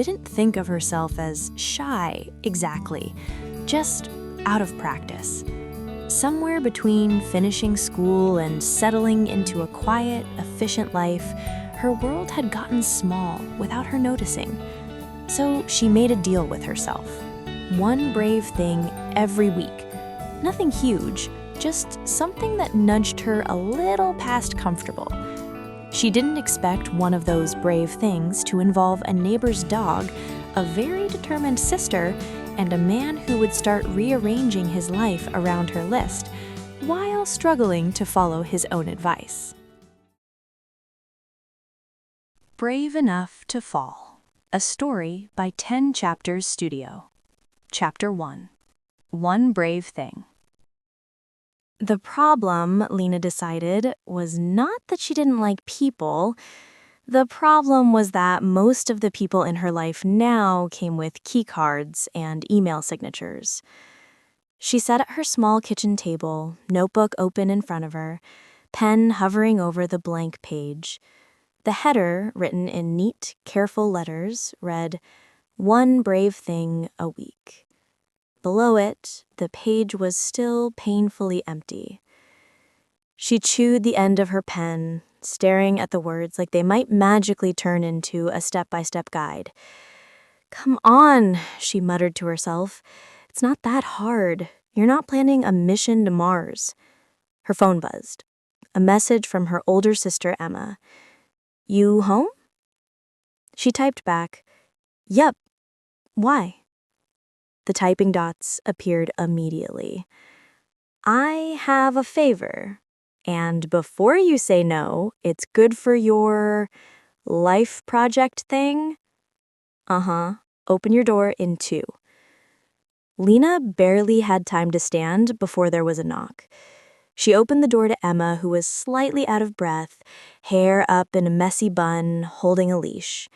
didn't think of herself as shy, exactly, just out of practice. Somewhere between finishing school and settling into a quiet, efficient life, her world had gotten small without her noticing. So she made a deal with herself. One brave thing every week. Nothing huge, just something that nudged her a little past comfortable. She didn't expect one of those brave things to involve a neighbor's dog, a very determined sister, and a man who would start rearranging his life around her list, while struggling to follow his own advice. Brave Enough to Fall, a story by 10 Chapters Studio. Chapter 1. One Brave Thing. The problem, Lena decided, was not that she didn't like people. The problem was that most of the people in her life now came with keycards and email signatures. She sat at her small kitchen table, notebook open in front of her, pen hovering over the blank page. The header, written in neat, careful letters, read, "One brave thing a week." Below it, the page was still painfully empty. She chewed the end of her pen, staring at the words like they might magically turn into a step-by-step guide. "Come on," she muttered to herself. "It's not that hard. You're not planning a mission to Mars." Her phone buzzed. A message from her older sister, Emma. "You home?" She typed back, "Yep. Why?" The typing dots appeared immediately. "I have a favor, and before you say no, it's good for your life project thing." Open your door in 2. Lena barely had time to stand before there was a knock. She opened the door to Emma, who was slightly out of breath, hair up in a messy bun, holding a leash.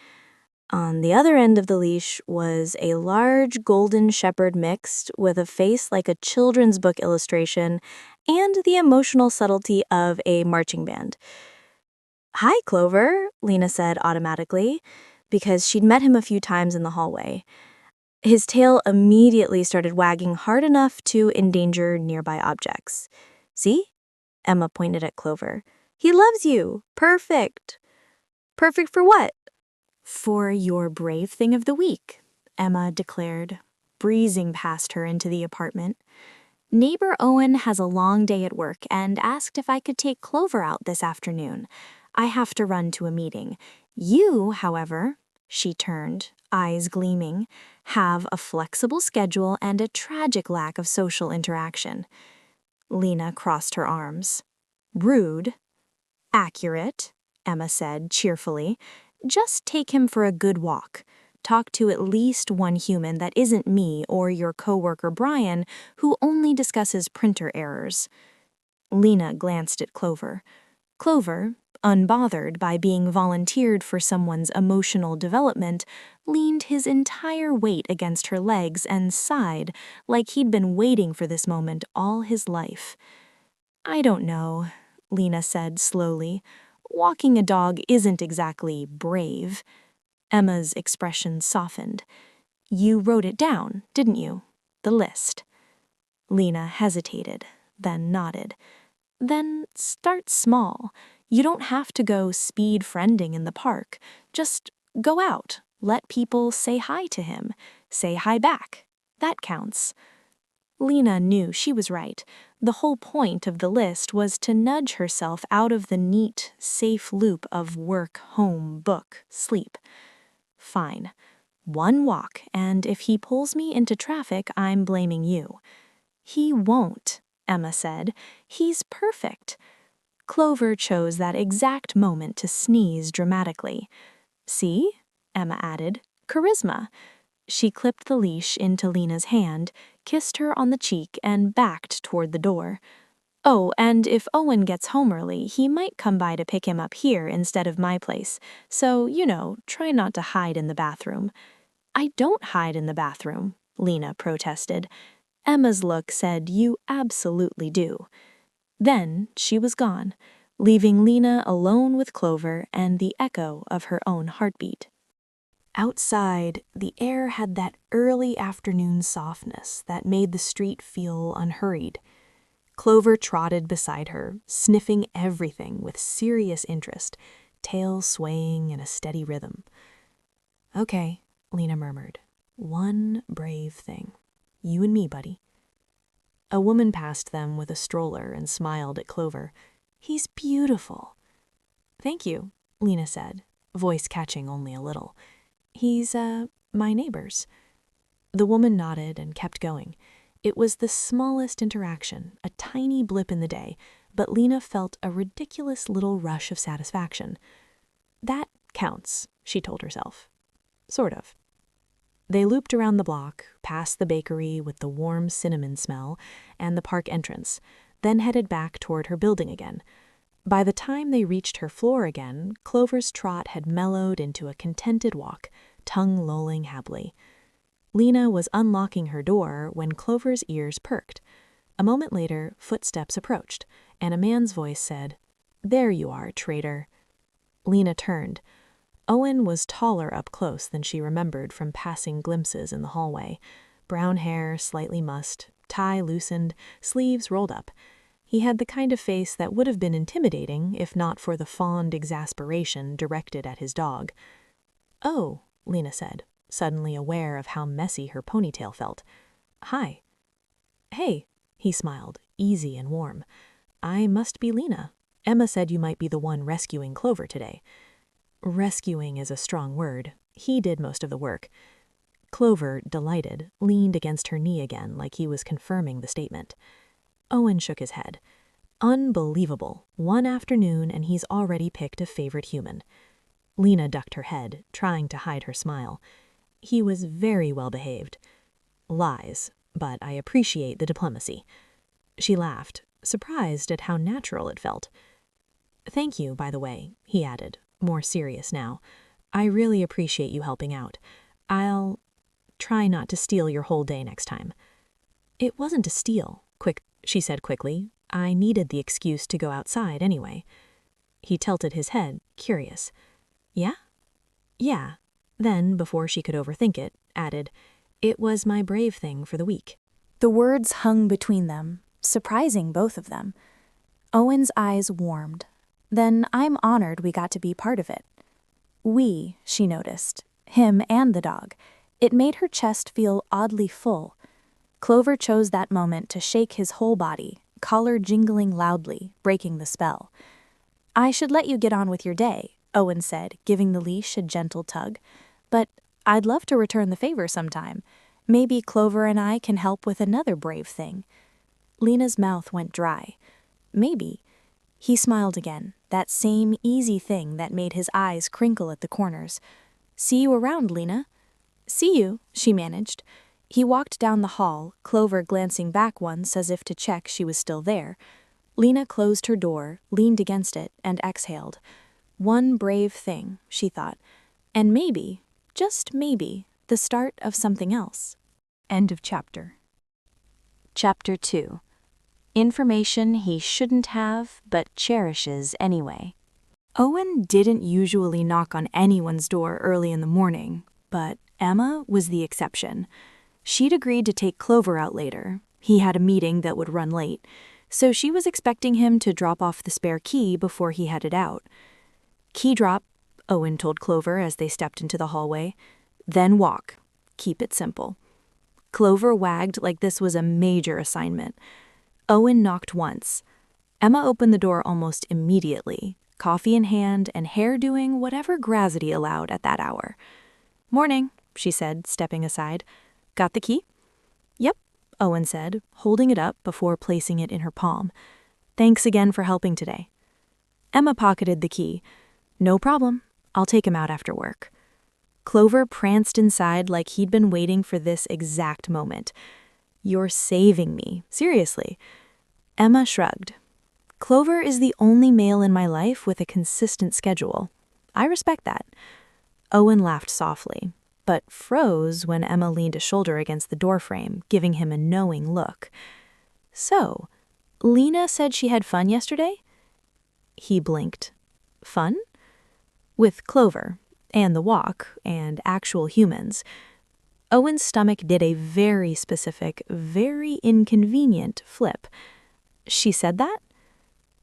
On the other end of the leash was a large golden shepherd mixed with a face like a children's book illustration and the emotional subtlety of a marching band. "Hi, Clover," Lena said automatically, because she'd met him a few times in the hallway. His tail immediately started wagging hard enough to endanger nearby objects. "See?" Emma pointed at Clover. "He loves you. Perfect." "Perfect for what?" "For your brave thing of the week," Emma declared, breezing past her into the apartment. "Neighbor Owen has a long day at work and asked if I could take Clover out this afternoon. I have to run to a meeting. You, however," she turned, eyes gleaming, "have a flexible schedule and a tragic lack of social interaction." Lena crossed her arms. "Rude." "Accurate," Emma said cheerfully. "Just take him for a good walk. Talk to at least one human that isn't me or your coworker Brian, who only discusses printer errors." Lena glanced at Clover. Clover, unbothered by being volunteered for someone's emotional development, leaned his entire weight against her legs and sighed like he'd been waiting for this moment all his life. "I don't know," Lena said slowly. "Walking a dog isn't exactly brave." Emma's expression softened. "You wrote it down, didn't you? The list." Lena hesitated, then nodded. "Then start small. You don't have to go speed friending in the park. Just go out, let people say hi to him, say hi back. That counts." Lena knew she was right. The whole point of the list was to nudge herself out of the neat, safe loop of work, home, book, sleep. "Fine. One walk, and if he pulls me into traffic, I'm blaming you." "He won't," Emma said. "He's perfect." Clover chose that exact moment to sneeze dramatically. "See?" Emma added. "Charisma." She clipped the leash into Lena's hand, kissed her on the cheek, and backed toward the door. "Oh, and if Owen gets home early, he might come by to pick him up here instead of my place. So, try not to hide in the bathroom." "I don't hide in the bathroom," Lena protested. Emma's look said you absolutely do. Then she was gone, leaving Lena alone with Clover and the echo of her own heartbeat. Outside, the air had that early afternoon softness that made the street feel unhurried. Clover trotted beside her, sniffing everything with serious interest, tail swaying in a steady rhythm. "Okay," Lena murmured. "One brave thing. You and me, buddy." A woman passed them with a stroller and smiled at Clover. "He's beautiful." "Thank you," Lena said, voice catching only a little. "He's, my neighbor's." The woman nodded and kept going. It was the smallest interaction, a tiny blip in the day, but Lena felt a ridiculous little rush of satisfaction. "That counts," she told herself. Sort of. They looped around the block, past the bakery with the warm cinnamon smell and the park entrance, then headed back toward her building again. By the time they reached her floor again, Clover's trot had mellowed into a contented walk, tongue lolling happily. Lena was unlocking her door when Clover's ears perked. A moment later, footsteps approached, and a man's voice said, "There you are, traitor." Lena turned. Owen was taller up close than she remembered from passing glimpses in the hallway. Brown hair, slightly mussed, tie loosened, sleeves rolled up. He had the kind of face that would have been intimidating if not for the fond exasperation directed at his dog. "Oh," Lena said, suddenly aware of how messy her ponytail felt. "Hi." "Hey," he smiled, easy and warm. "I must be Lena. Emma said you might be the one rescuing Clover today." Rescuing is a strong word. He did most of the work. Clover, delighted, leaned against her knee again like he was confirming the statement. Owen shook his head. Unbelievable. One afternoon and he's already picked a favorite human. Lena ducked her head, trying to hide her smile. He was very well behaved. Lies, but I appreciate the diplomacy. She laughed, surprised at how natural it felt. "Thank you, by the way," he added, more serious now. "I really appreciate you helping out. I'll try not to steal your whole day next time." "It wasn't a steal," she said quickly. "I needed the excuse to go outside anyway." He tilted his head, curious. "Yeah?" "Yeah." Then, before she could overthink it, added, "It was my brave thing for the week." The words hung between them, surprising both of them. Owen's eyes warmed. "Then I'm honored we got to be part of it." "We," she noticed. Him and the dog. It made her chest feel oddly full. Clover chose that moment to shake his whole body, collar jingling loudly, breaking the spell. "I should let you get on with your day," Owen said, giving the leash a gentle tug. "But I'd love to return the favor sometime. Maybe Clover and I can help with another brave thing." Lena's mouth went dry. "Maybe." He smiled again, that same easy thing that made his eyes crinkle at the corners. "See you around, Lena." "See you," she managed. He walked down the hall, Clover glancing back once as if to check she was still there. Lena closed her door, leaned against it, and exhaled. One brave thing, she thought. And maybe, just maybe, the start of something else. End of chapter. Chapter 2. Information he shouldn't have, but cherishes anyway. Owen didn't usually knock on anyone's door early in the morning, but Emma was the exception. She'd agreed to take Clover out later. He had a meeting that would run late, so she was expecting him to drop off the spare key before he headed out. "Key drop," Owen told Clover as they stepped into the hallway. "Then walk. Keep it simple." Clover wagged like this was a major assignment. Owen knocked once. Emma opened the door almost immediately, coffee in hand and hair doing whatever Gravity allowed at that hour. "Morning," she said, stepping aside. "Got the key?" "Yep," Owen said, holding it up before placing it in her palm. "Thanks again for helping today." Emma pocketed the key. "No problem. I'll take him out after work." Clover pranced inside like he'd been waiting for this exact moment. "You're saving me, seriously." Emma shrugged. "Clover is the only male in my life with a consistent schedule. I respect that." Owen laughed softly, but froze when Emma leaned a shoulder against the doorframe, giving him a knowing look. "So, Lena said she had fun yesterday?" He blinked. "Fun?" "With Clover. and the walk, and actual humans. Owen's stomach did a very specific, very inconvenient flip. She said that?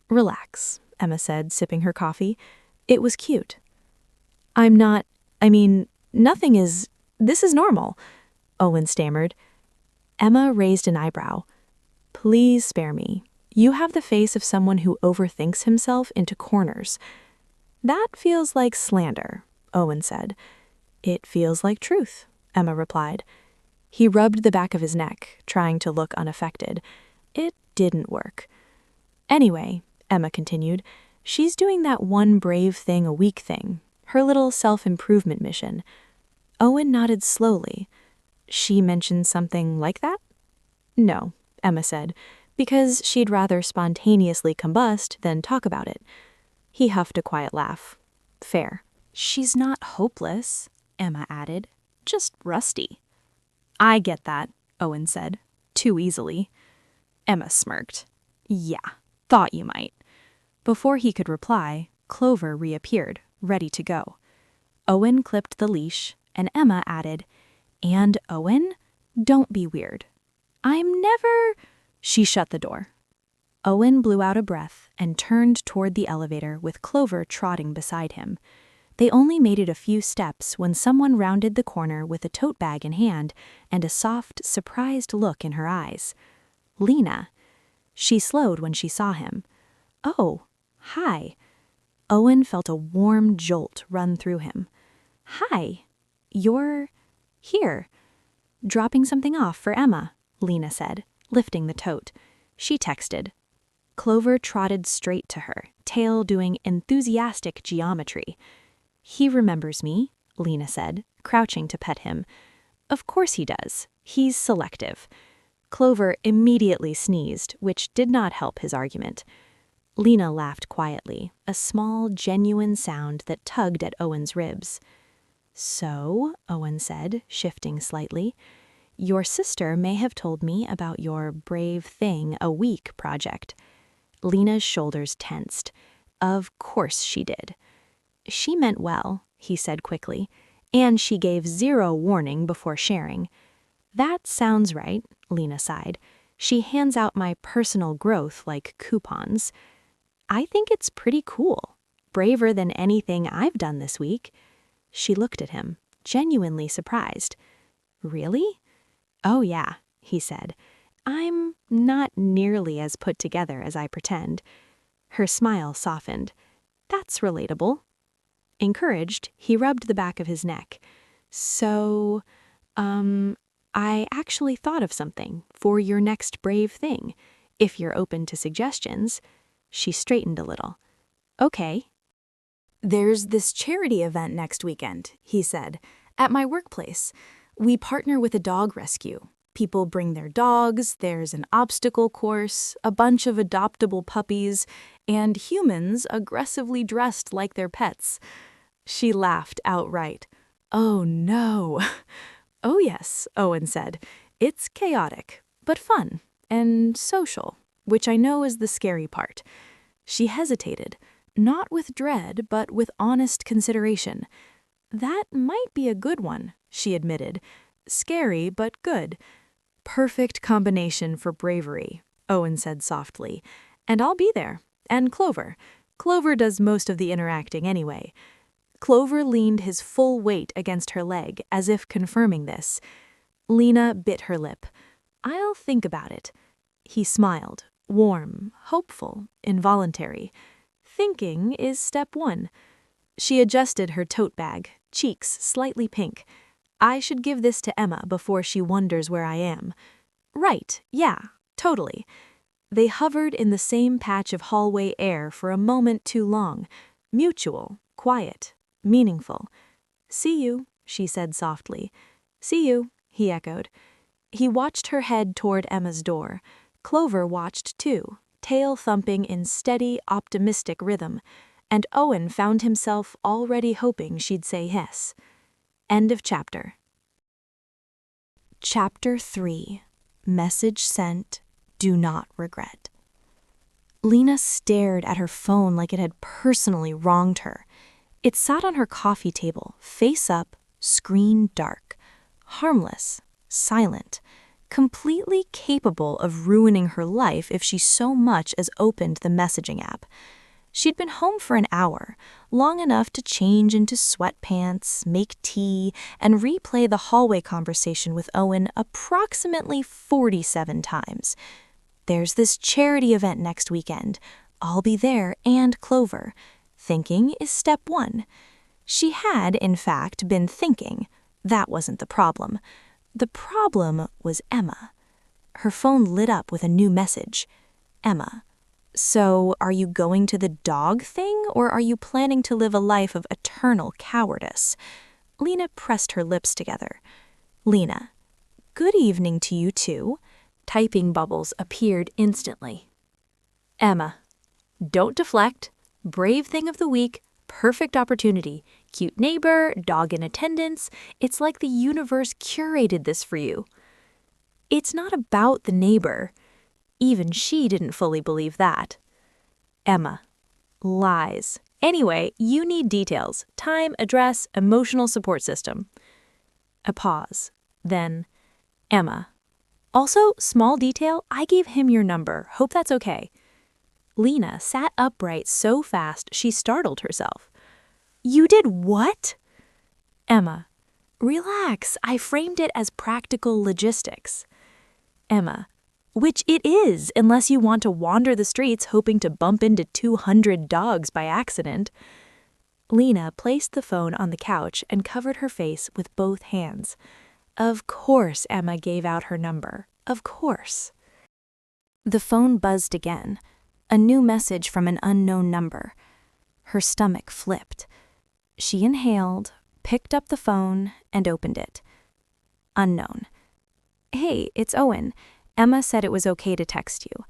Relax, Emma said, sipping her coffee. It was cute. Nothing is. This is normal, Owen stammered. Emma raised an eyebrow. Please spare me. You have the face of someone who overthinks himself into corners. That feels like slander, Owen said. It feels like truth, Emma replied. He rubbed the back of his neck, trying to look unaffected. It didn't work. Anyway, Emma continued, she's doing that one brave thing a week thing, her little self-improvement mission. Owen nodded slowly. She mentioned something like that? No, Emma said, because she'd rather spontaneously combust than talk about it. He huffed a quiet laugh. Fair. She's not hopeless, Emma added, just rusty. I get that, Owen said, too easily. Emma smirked. Yeah, thought you might. Before he could reply, Clover reappeared, ready to go. Owen clipped the leash, and Emma added, And Owen, don't be weird. I'm never... She shut the door. Owen blew out a breath and turned toward the elevator with Clover trotting beside him. They only made it a few steps when someone rounded the corner with a tote bag in hand and a soft, surprised look in her eyes. Lena. She slowed when she saw him. Oh, hi. Owen felt a warm jolt run through him. Hi. You're here. Dropping something off for Emma, Lena said, lifting the tote. She texted. Clover trotted straight to her, tail doing enthusiastic geometry. He remembers me, Lena said, crouching to pet him. Of course he does. He's selective. Clover immediately sneezed, which did not help his argument. Lena laughed quietly, a small, genuine sound that tugged at Owen's ribs. So, Owen said, shifting slightly, your sister may have told me about your Brave Thing a Week project. Lena's shoulders tensed. Of course she did. She meant well, he said quickly, and she gave zero warning before sharing. That sounds right, Lena sighed. She hands out my personal growth like coupons. I think it's pretty cool. Braver than anything I've done this week. She looked at him, genuinely surprised. Really? Oh yeah, he said. I'm not nearly as put together as I pretend. Her smile softened. That's relatable. Encouraged, he rubbed the back of his neck. So, I actually thought of something for your next brave thing, if you're open to suggestions. She straightened a little. Okay. There's this charity event next weekend, he said, at my workplace. We partner with a dog rescue. People bring their dogs, there's an obstacle course, a bunch of adoptable puppies, and humans aggressively dressed like their pets. She laughed outright. Oh no. Oh yes, Owen said. It's chaotic, but fun, and social, which I know is the scary part. She hesitated, not with dread, but with honest consideration. That might be a good one, she admitted. Scary, but good. Perfect combination for bravery, Owen said softly. And I'll be there. And Clover. Clover does most of the interacting anyway. Clover leaned his full weight against her leg, as if confirming this. Lena bit her lip. I'll think about it. He smiled, warm, hopeful, involuntary. Thinking is step one. She adjusted her tote bag, cheeks slightly pink. I should give this to Emma before she wonders where I am. Right, yeah, totally. They hovered in the same patch of hallway air for a moment too long. Mutual, quiet, meaningful. See you, she said softly. See you, he echoed. He watched her head toward Emma's door. Clover watched too, tail thumping in steady, optimistic rhythm, and Owen found himself already hoping she'd say yes. End of chapter. Chapter 3. Message sent. Do not regret. Lena stared at her phone like it had personally wronged her. It sat on her coffee table, face up, screen dark, harmless, silent, completely capable of ruining her life if she so much as opened the messaging app. She'd been home for an hour, long enough to change into sweatpants, make tea, and replay the hallway conversation with Owen approximately 47 times. There's this charity event next weekend. I'll be there and Clover. Thinking is step one. She had, in fact, been thinking. That wasn't the problem. The problem was Emma. Her phone lit up with a new message. Emma. So, are you going to the dog thing, or are you planning to live a life of eternal cowardice? Lena pressed her lips together. Lena. Good evening to you too. Typing bubbles appeared instantly. Emma. Don't deflect. Brave thing of the week. Perfect opportunity. Cute neighbor, dog in attendance. It's like the universe curated this for you. It's not about the neighbor. Even she didn't fully believe that. Emma. Lies. Anyway, you need details. Time, address, emotional support system. A pause. Then, Emma. Also, small detail, I gave him your number. Hope that's okay. Lena sat upright so fast she startled herself. You did what? Emma. Relax, I framed it as practical logistics. Emma. Which it is, unless you want to wander the streets hoping to bump into 200 dogs by accident. Lena placed the phone on the couch and covered her face with both hands. Of course Emma gave out her number. Of course. The phone buzzed again. A new message from an unknown number. Her stomach flipped. She inhaled, picked up the phone, and opened it. Unknown. Hey, it's Owen. Emma said it was okay to text you.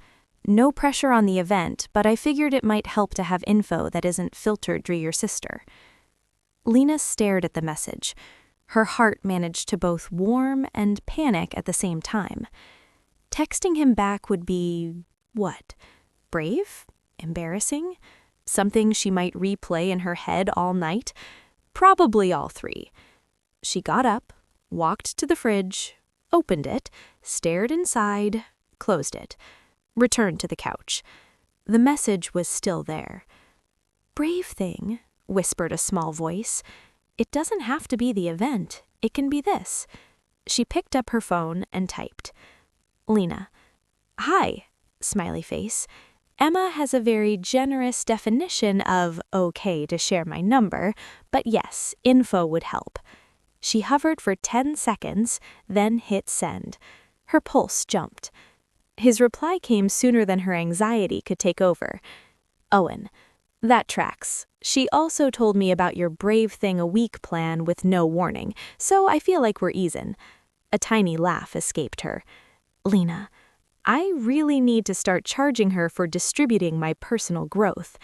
No pressure on the event, but I figured it might help to have info that isn't filtered through your sister. Lena stared at the message. Her heart managed to both warm and panic at the same time. Texting him back would be, what? Brave? Embarrassing? Something she might replay in her head all night? Probably all three. She got up, walked to the fridge, opened it, stared inside, closed it, returned to the couch. The message was still there. Brave thing, whispered a small voice. It doesn't have to be the event. It can be this. She picked up her phone and typed. Lena. Hi, smiley face. Emma has a very generous definition of okay to share my number, but yes, info would help. She hovered for 10 seconds, then hit send. Her pulse jumped. His reply came sooner than her anxiety could take over. Owen. That tracks. She also told me about your brave thing a week plan with no warning, so I feel like we're even. A tiny laugh escaped her. Lena. I really need to start charging her for distributing my personal growth.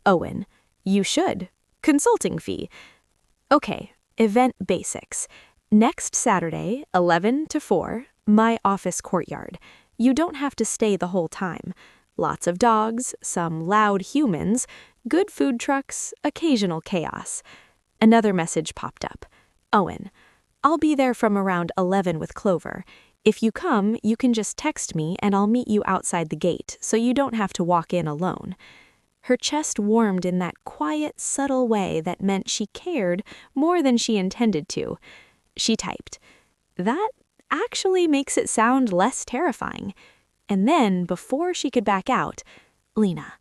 Owen. You should. Consulting fee. Okay. Event basics. Next Saturday, 11 to 4, my office courtyard. You don't have to stay the whole time. Lots of dogs, some loud humans, good food trucks, occasional chaos. Another message popped up. Owen. I'll be there from around 11 with Clover. If you come, you can just text me and I'll meet you outside the gate so you don't have to walk in alone. Her chest warmed in that quiet, subtle way that meant she cared more than she intended to. She typed, That actually makes it sound less terrifying. And then, before she could back out, Lena,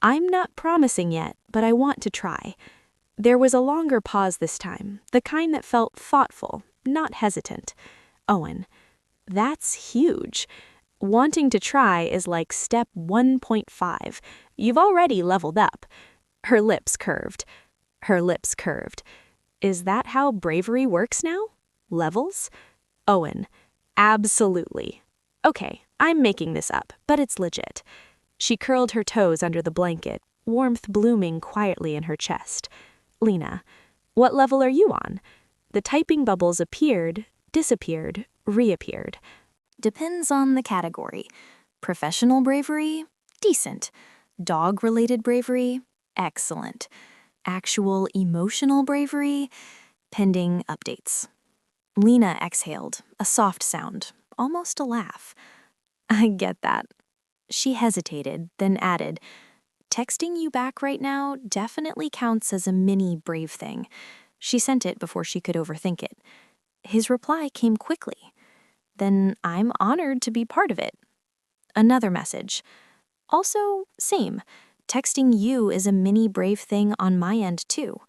I'm not promising yet, but I want to try. There was a longer pause this time, the kind that felt thoughtful, not hesitant. Owen, that's huge. Wanting to try is like step 1.5. You've already leveled up. Her lips curved. Her lips curved. Is that how bravery works now? Levels? Owen. Absolutely. Okay, I'm making this up, but it's legit. She curled her toes under the blanket, warmth blooming quietly in her chest. Lena. What level are you on? The typing bubbles appeared, disappeared, reappeared. Depends on the category. Professional bravery? Decent. Dog-related bravery? Excellent. Actual emotional bravery? Pending updates. Lena exhaled, a soft sound, almost a laugh. I get that. She hesitated, then added, texting you back right now definitely counts as a mini brave thing. She sent it before she could overthink it. His reply came quickly. Then I'm honored to be part of it. Another message. Also, same. Texting you is a mini brave thing on my end too.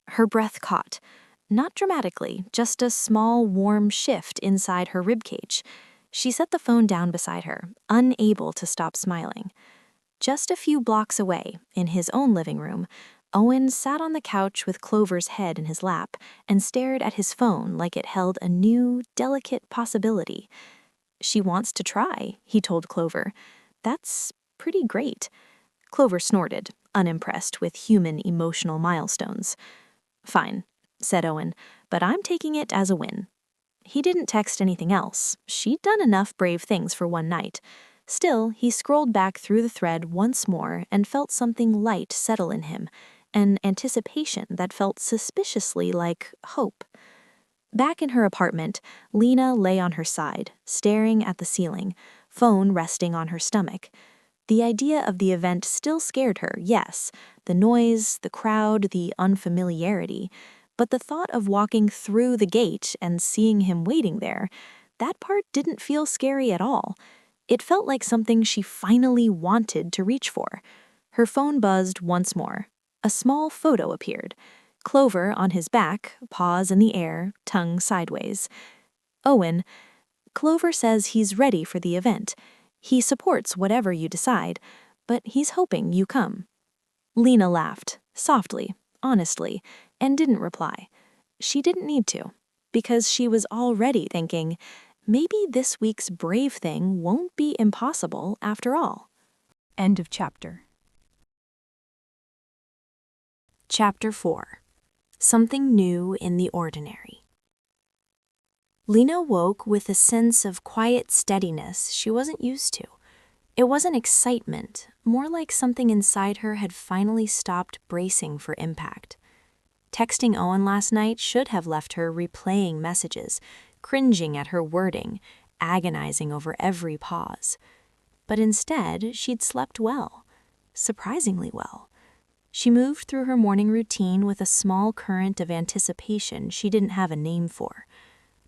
Her breath caught. Not dramatically, just a small, warm shift inside her ribcage. She set the phone down beside her, unable to stop smiling. Just a few blocks away, in his own living room, Owen sat on the couch with Clover's head in his lap and stared at his phone like it held a new, delicate possibility. She wants to try, he told Clover. That's pretty great. Clover snorted, unimpressed with human emotional milestones. Fine, said Owen, but I'm taking it as a win. He didn't text anything else. She'd done enough brave things for one night. Still, he scrolled back through the thread once more and felt something light settle in him, an anticipation that felt suspiciously like hope. Back in her apartment, Lena lay on her side, staring at the ceiling, phone resting on her stomach. The idea of the event still scared her, yes, the noise, the crowd, the unfamiliarity, but the thought of walking through the gate and seeing him waiting there, that part didn't feel scary at all. It felt like something she finally wanted to reach for. Her phone buzzed once more. A small photo appeared. Clover on his back, paws in the air, tongue sideways. Owen, Clover says he's ready for the event. He supports whatever you decide, but he's hoping you come. Lena laughed, softly, honestly, and didn't reply. She didn't need to, because she was already thinking, maybe this week's brave thing won't be impossible after all. End of chapter. Chapter 4. Something New in the Ordinary. Lena woke with a sense of quiet steadiness she wasn't used to. It wasn't excitement, more like something inside her had finally stopped bracing for impact. Texting Owen last night should have left her replaying messages, cringing at her wording, agonizing over every pause. But instead, she'd slept well, surprisingly well. She moved through her morning routine with a small current of anticipation she didn't have a name for.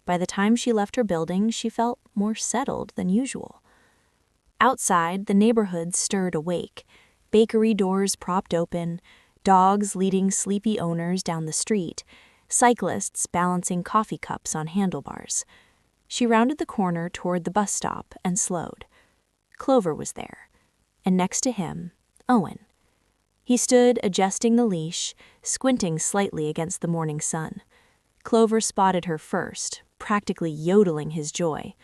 By the time she left her building, she felt more settled than usual. Outside, the neighborhood stirred awake, bakery doors propped open, dogs leading sleepy owners down the street, cyclists balancing coffee cups on handlebars. She rounded the corner toward the bus stop and slowed. Clover was there, and next to him, Owen. He stood adjusting the leash, squinting slightly against the morning sun. Clover spotted her first, practically yodeling his joy.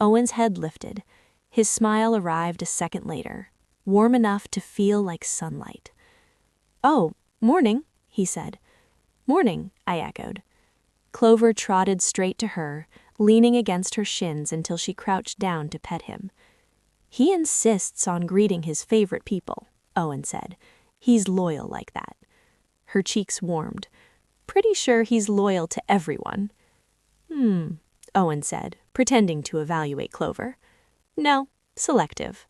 Owen's head lifted. His smile arrived a second later, warm enough to feel like sunlight. "Oh, morning," he said. "Morning," I echoed. Clover trotted straight to her, leaning against her shins until she crouched down to pet him. "He insists on greeting his favorite people," Owen said. "He's loyal like that." Her cheeks warmed. "Pretty sure he's loyal to everyone." Owen said, pretending to evaluate Clover. "No, selective."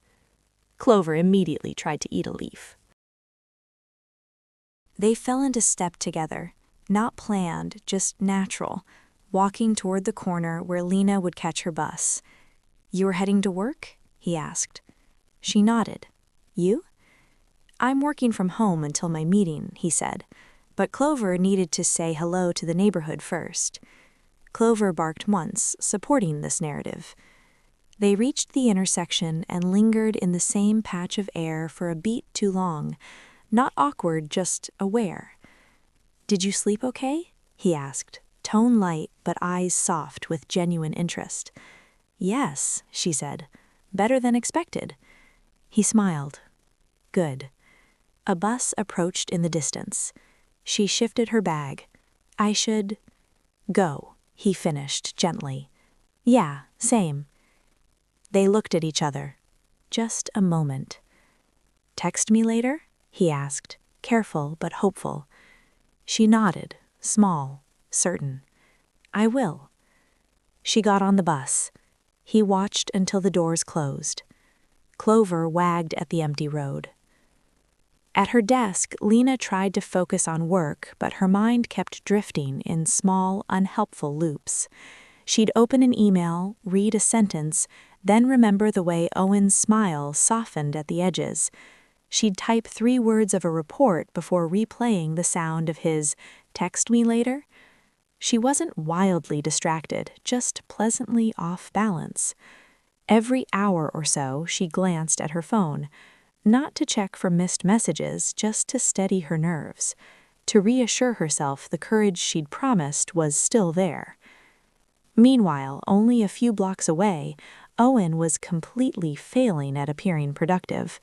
Clover immediately tried to eat a leaf. They fell into step together, not planned, just natural, walking toward the corner where Lena would catch her bus. "You were heading to work?" he asked. She nodded. "You?" "I'm working from home until my meeting," he said, but Clover needed to say hello to the neighborhood first. Clover barked once, supporting this narrative. They reached the intersection and lingered in the same patch of air for a beat too long, not awkward, just aware. "Did you sleep okay?" he asked, tone light but eyes soft with genuine interest. "Yes," she said, "better than expected." He smiled. "Good." A bus approached in the distance. She shifted her bag. "I should go," he finished gently. "Yeah, same." They looked at each other. Just a moment. "Text me later?" he asked. careful but hopeful. She nodded, small, certain. "I will." She got on the bus. He watched until the doors closed. Clover wagged at the empty road. At her desk, Lena tried to focus on work, but her mind kept drifting in small, unhelpful loops. She'd open an email, read a sentence, then remember the way Owen's smile softened at the edges. She'd type 3 words of a report before replaying the sound of his "text me later." She wasn't wildly distracted, just pleasantly off balance. Every hour or so, she glanced at her phone, not to check for missed messages, just to steady her nerves, to reassure herself the courage she'd promised was still there. Meanwhile, only a few blocks away, Owen was completely failing at appearing productive.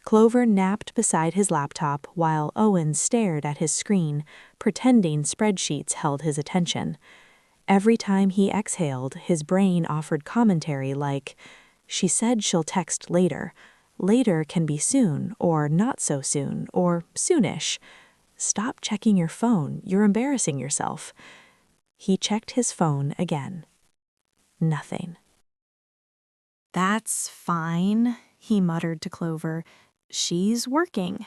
Clover napped beside his laptop while Owen stared at his screen, pretending spreadsheets held his attention. Every time he exhaled, his brain offered commentary like, "She said she'll text later. Later can be soon, or not so soon, or soonish. Stop checking your phone, you're embarrassing yourself." He checked his phone again. Nothing. "That's fine," he muttered to Clover. "She's working.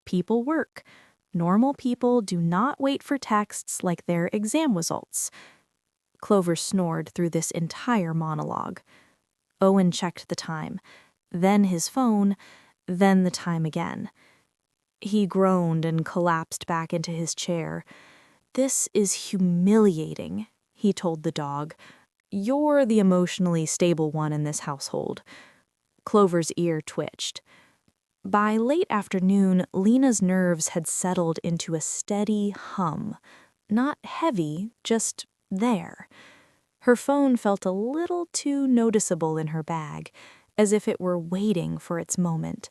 People work. Normal people do not wait for texts like their exam results." Clover snored through this entire monologue. Owen checked the time, then his phone, then the time again. He groaned and collapsed back into his chair. "This is humiliating," he told the dog. "You're the emotionally stable one in this household." Clover's ear twitched. By late afternoon, Lena's nerves had settled into a steady hum. Not heavy, just there. Her phone felt a little too noticeable in her bag, as if it were waiting for its moment.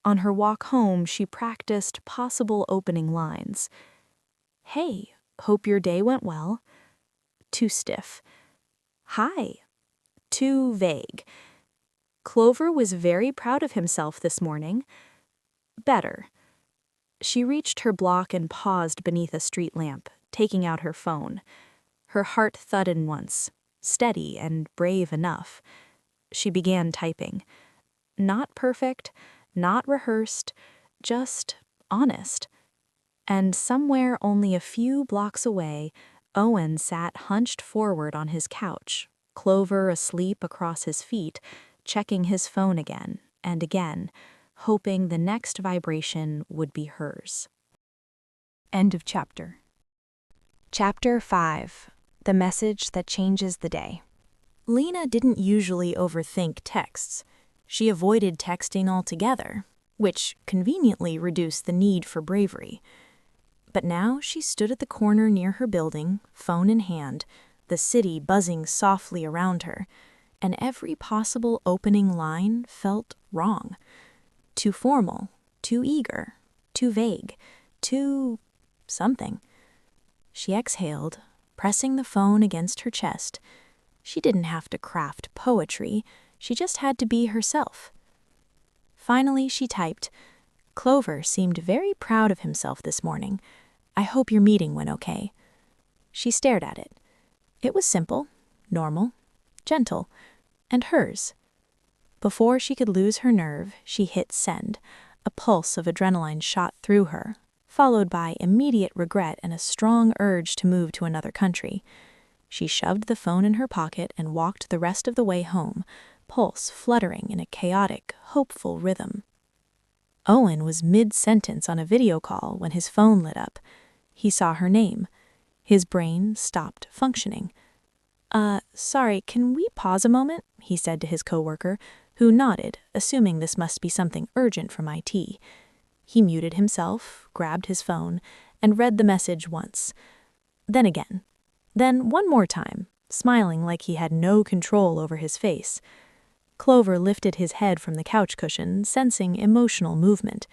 On her walk home, she practiced possible opening lines. "Hey, hope your day went well." Too stiff. "Hi." Too vague. Clover was very proud of himself this morning. Better. She reached her block and paused beneath a street lamp, taking out her phone. Her heart thudded once, steady and brave enough. She began typing. Not perfect, not rehearsed, just honest. And somewhere only a few blocks away, Owen sat hunched forward on his couch, Clover asleep across his feet, checking his phone again and again, hoping the next vibration would be hers. End of chapter. Chapter 5. The Message That Changes the Day. Lena didn't usually overthink texts. She avoided texting altogether, which conveniently reduced the need for bravery. But now she stood at the corner near her building, phone in hand, the city buzzing softly around her, and every possible opening line felt wrong. Too formal, too eager, too vague, too something. She exhaled, pressing the phone against her chest. She didn't have to craft poetry, she just had to be herself. Finally, she typed, "Clover seemed very proud of himself this morning. I hope your meeting went okay." She stared at it. It was simple, normal, gentle, and hers. Before she could lose her nerve, she hit send. A pulse of adrenaline shot through her, followed by immediate regret and a strong urge to move to another country. She shoved the phone in her pocket and walked the rest of the way home, pulse fluttering in a chaotic, hopeful rhythm. Owen was mid-sentence on a video call when his phone lit up. He saw her name. His brain stopped functioning. Sorry, can we pause a moment?" he said to his coworker, who nodded, assuming this must be something urgent from IT. He muted himself, grabbed his phone, and read the message once. Then again. Then one more time, smiling like he had no control over his face. Clover lifted his head from the couch cushion, sensing emotional movement.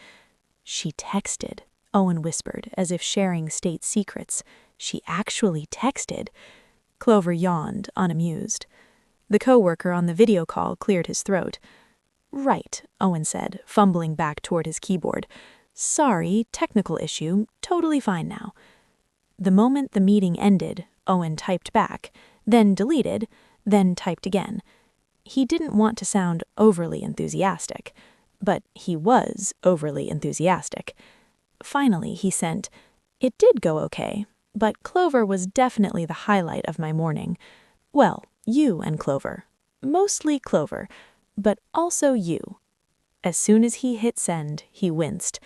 "She texted," Owen whispered, as if sharing state secrets. "She actually texted." Clover yawned, unamused. The coworker on the video call cleared his throat. "Right," Owen said, fumbling back toward his keyboard. "Sorry, technical issue, totally fine now." The moment the meeting ended, Owen typed back, then deleted, then typed again. He didn't want to sound overly enthusiastic, but he was overly enthusiastic. Finally, he sent, "It did go okay, but Clover was definitely the highlight of my morning. Well, you and Clover. Mostly Clover, but also you." As soon as he hit send, he winced.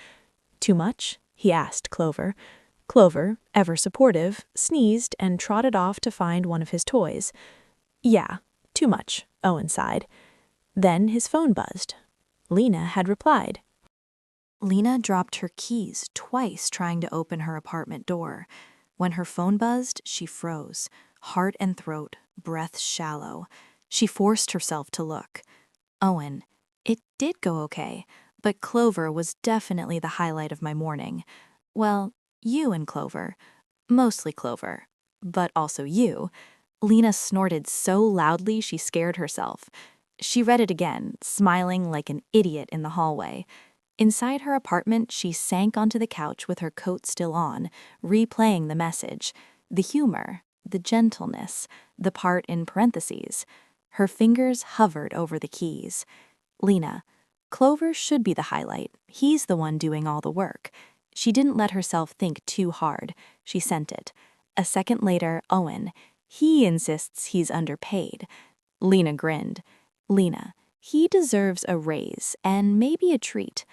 "Too much?" he asked Clover. Clover, ever supportive, sneezed and trotted off to find one of his toys. "Yeah, too much," Owen sighed. Then his phone buzzed. Lena had replied. Lena dropped her keys twice trying to open her apartment door. When her phone buzzed, she froze, heart and throat, breath shallow. She forced herself to look. Owen, it did go okay, but Clover was definitely the highlight of my morning. Well, you and Clover. Mostly Clover. But also you. Lena snorted so loudly she scared herself. She read it again, smiling like an idiot in the hallway. Inside her apartment, she sank onto the couch with her coat still on, replaying the message, the humor, the gentleness, the part in parentheses. Her fingers hovered over the keys. Lena, Clover should be the highlight. He's the one doing all the work. She didn't let herself think too hard. She sent it. A second later, Owen. He insists he's underpaid. Lena grinned. Lena, he deserves a raise and maybe a treat.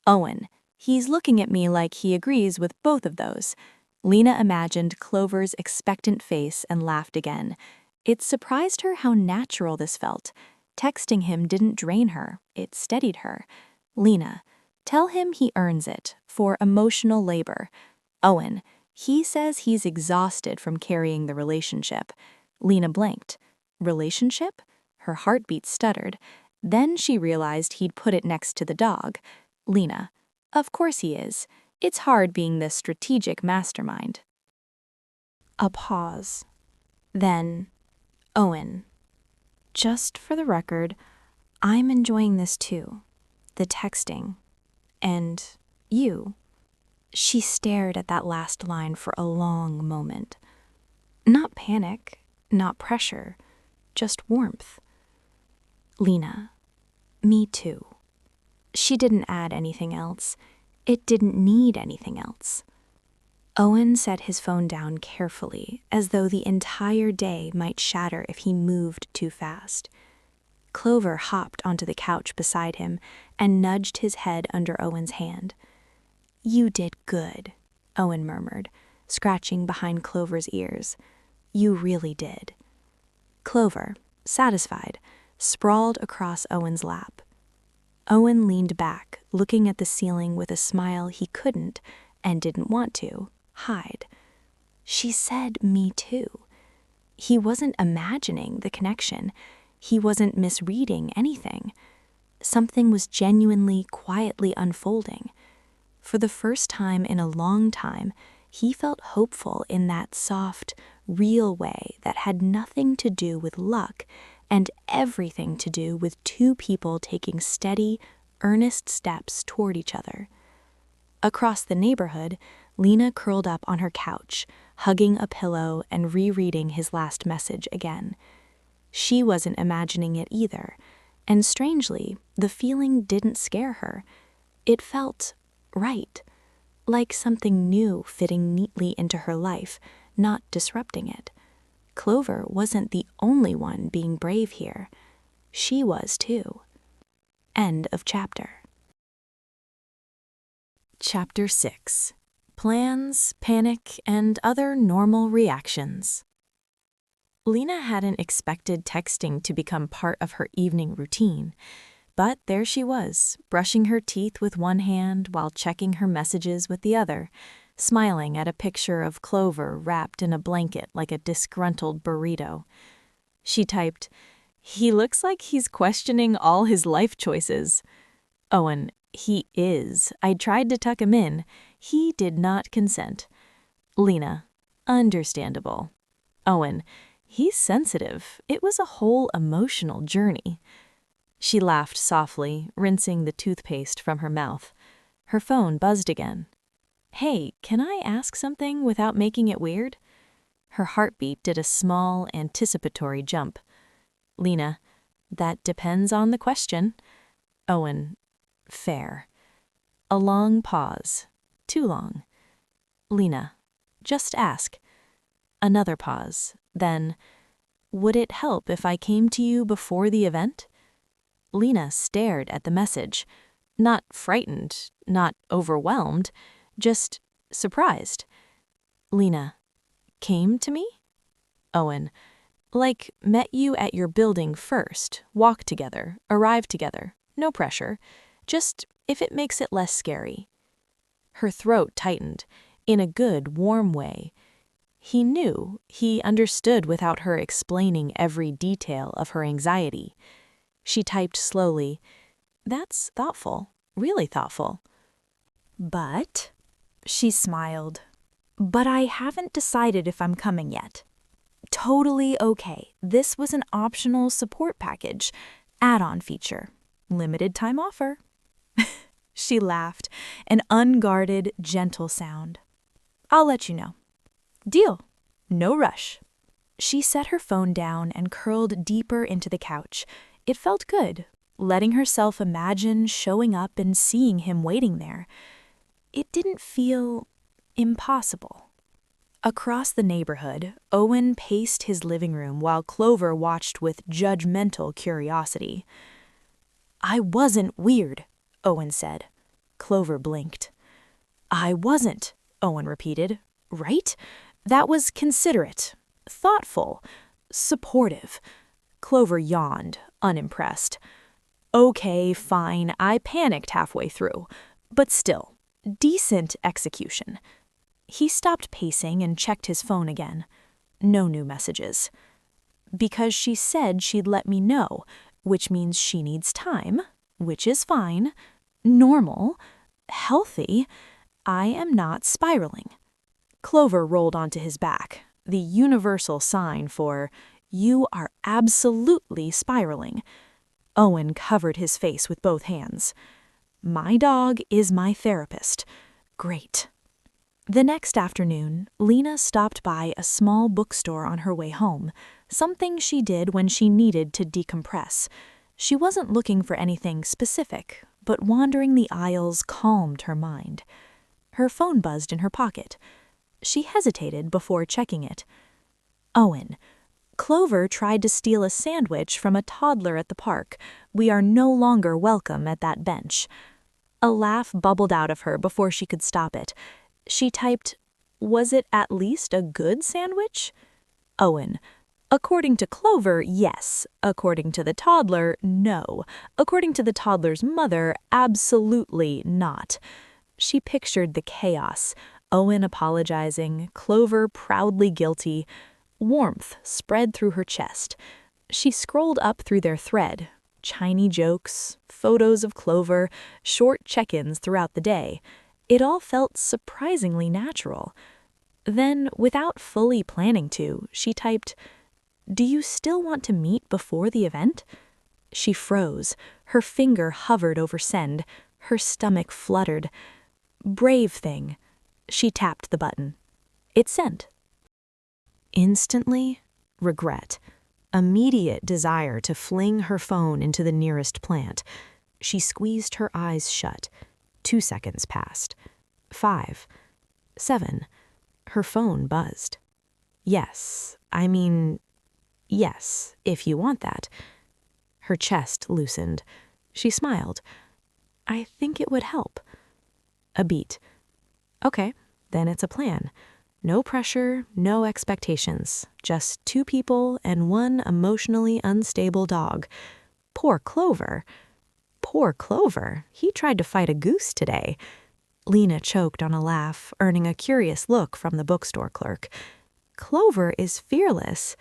Owen, he's looking at me like he agrees with both of those. Lena imagined Clover's expectant face and laughed again. It surprised her how natural this felt. Texting him didn't drain her, it steadied her. Lena, tell him he earns it, for emotional labor. Owen, he says he's exhausted from carrying the relationship. Lena blinked. Relationship? Her heartbeat stuttered. Then she realized he'd put it next to the dog. Lena, of course he is. It's hard being the strategic mastermind. A pause. Then, Owen, just for the record, I'm enjoying this too. The texting. And you. She stared at that last line for a long moment. Not panic, not pressure, just warmth. Lena, me too. She didn't add anything else. It didn't need anything else. Owen set his phone down carefully, as though the entire day might shatter if he moved too fast. Clover hopped onto the couch beside him and nudged his head under Owen's hand. "You did good," Owen murmured, scratching behind Clover's ears. "You really did." Clover, satisfied, sprawled across Owen's lap. Owen leaned back, looking at the ceiling with a smile he couldn't, and didn't want to, hide. She said me too. He wasn't imagining the connection. He wasn't misreading anything. Something was genuinely, quietly unfolding. For the first time in a long time, he felt hopeful in that soft, real way that had nothing to do with luck and everything to do with two people taking steady, earnest steps toward each other. Across the neighborhood, Lena curled up on her couch, hugging a pillow and rereading his last message again. She wasn't imagining it either, and strangely, the feeling didn't scare her. It felt right, like something new fitting neatly into her life, not disrupting it. Clover wasn't the only one being brave here. She was too. End of chapter. Chapter 6. Plans, Panic, and Other Normal Reactions. Lena hadn't expected texting to become part of her evening routine, but there she was, brushing her teeth with one hand while checking her messages with the other, smiling at a picture of Clover wrapped in a blanket like a disgruntled burrito. She typed, "He looks like he's questioning all his life choices." Owen, "He is. I tried to tuck him in. He did not consent." Lena, "Understandable." Owen, "He's sensitive. It was a whole emotional journey." She laughed softly, rinsing the toothpaste from her mouth. Her phone buzzed again. "Hey, can I ask something without making it weird?" Her heartbeat did a small, anticipatory jump. Lena, "That depends on the question." Owen, "Fair." A long pause. Too long. Lena, "Just ask." Another pause. Then, "Would it help if I came to you before the event?" Lena stared at the message. Not frightened, not overwhelmed, just surprised. Lena, "Came to me?" Owen, "Like met you at your building first, walked together, arrived together, no pressure, just if it makes it less scary." Her throat tightened, in a good, warm way. He knew, he understood without her explaining every detail of her anxiety. She typed slowly, "That's thoughtful, really thoughtful." But, she smiled, "But I haven't decided if I'm coming yet." Totally okay. This was an optional support package, add-on feature, limited time offer. She laughed, an unguarded, gentle sound. "I'll let you know." "Deal. No rush." She set her phone down and curled deeper into the couch. It felt good, letting herself imagine showing up and seeing him waiting there. It didn't feel impossible. Across the neighborhood, Owen paced his living room while Clover watched with judgmental curiosity. "I wasn't weird," Owen said. Clover blinked. "I wasn't," Owen repeated. "Right? That was considerate, thoughtful, supportive." Clover yawned, unimpressed. "Okay, fine, I panicked halfway through. But still, decent execution." He stopped pacing and checked his phone again. No new messages. "Because she said she'd let me know, which means she needs time, which is fine, normal, healthy. I am not spiraling." Clover rolled onto his back, the universal sign for, "You are absolutely spiraling." Owen covered his face with both hands. "My dog is my therapist." Great. The next afternoon, Lena stopped by a small bookstore on her way home, something she did when she needed to decompress. She wasn't looking for anything specific, but wandering the aisles calmed her mind. Her phone buzzed in her pocket. She hesitated before checking it. "Owen, Clover tried to steal a sandwich from a toddler at the park. We are no longer welcome at that bench." A laugh bubbled out of her before she could stop it. She typed, "Was it at least a good sandwich?" Owen, "According to Clover, yes. According to the toddler, no. According to the toddler's mother, absolutely not." She pictured the chaos. Owen apologizing, Clover proudly guilty. Warmth spread through her chest. She scrolled up through their thread. Chiny jokes, photos of Clover, short check-ins throughout the day. It all felt surprisingly natural. Then, without fully planning to, she typed, "Do you still want to meet before the event?" She froze. Her finger hovered over send. Her stomach fluttered. "Brave thing." She tapped the button. It sent. Instantly, regret. Immediate desire to fling her phone into the nearest plant. She squeezed her eyes shut. 2 seconds passed. 5. 7. Her phone buzzed. Yes, if you want that." Her chest loosened. She smiled. "I think it would help." A beat. "Okay, then it's a plan. No pressure, no expectations. Just 2 people and 1 emotionally unstable dog. Poor Clover." Poor Clover. He tried to fight a goose today. Lena choked on a laugh, earning a curious look from the bookstore clerk. Clover is fearless.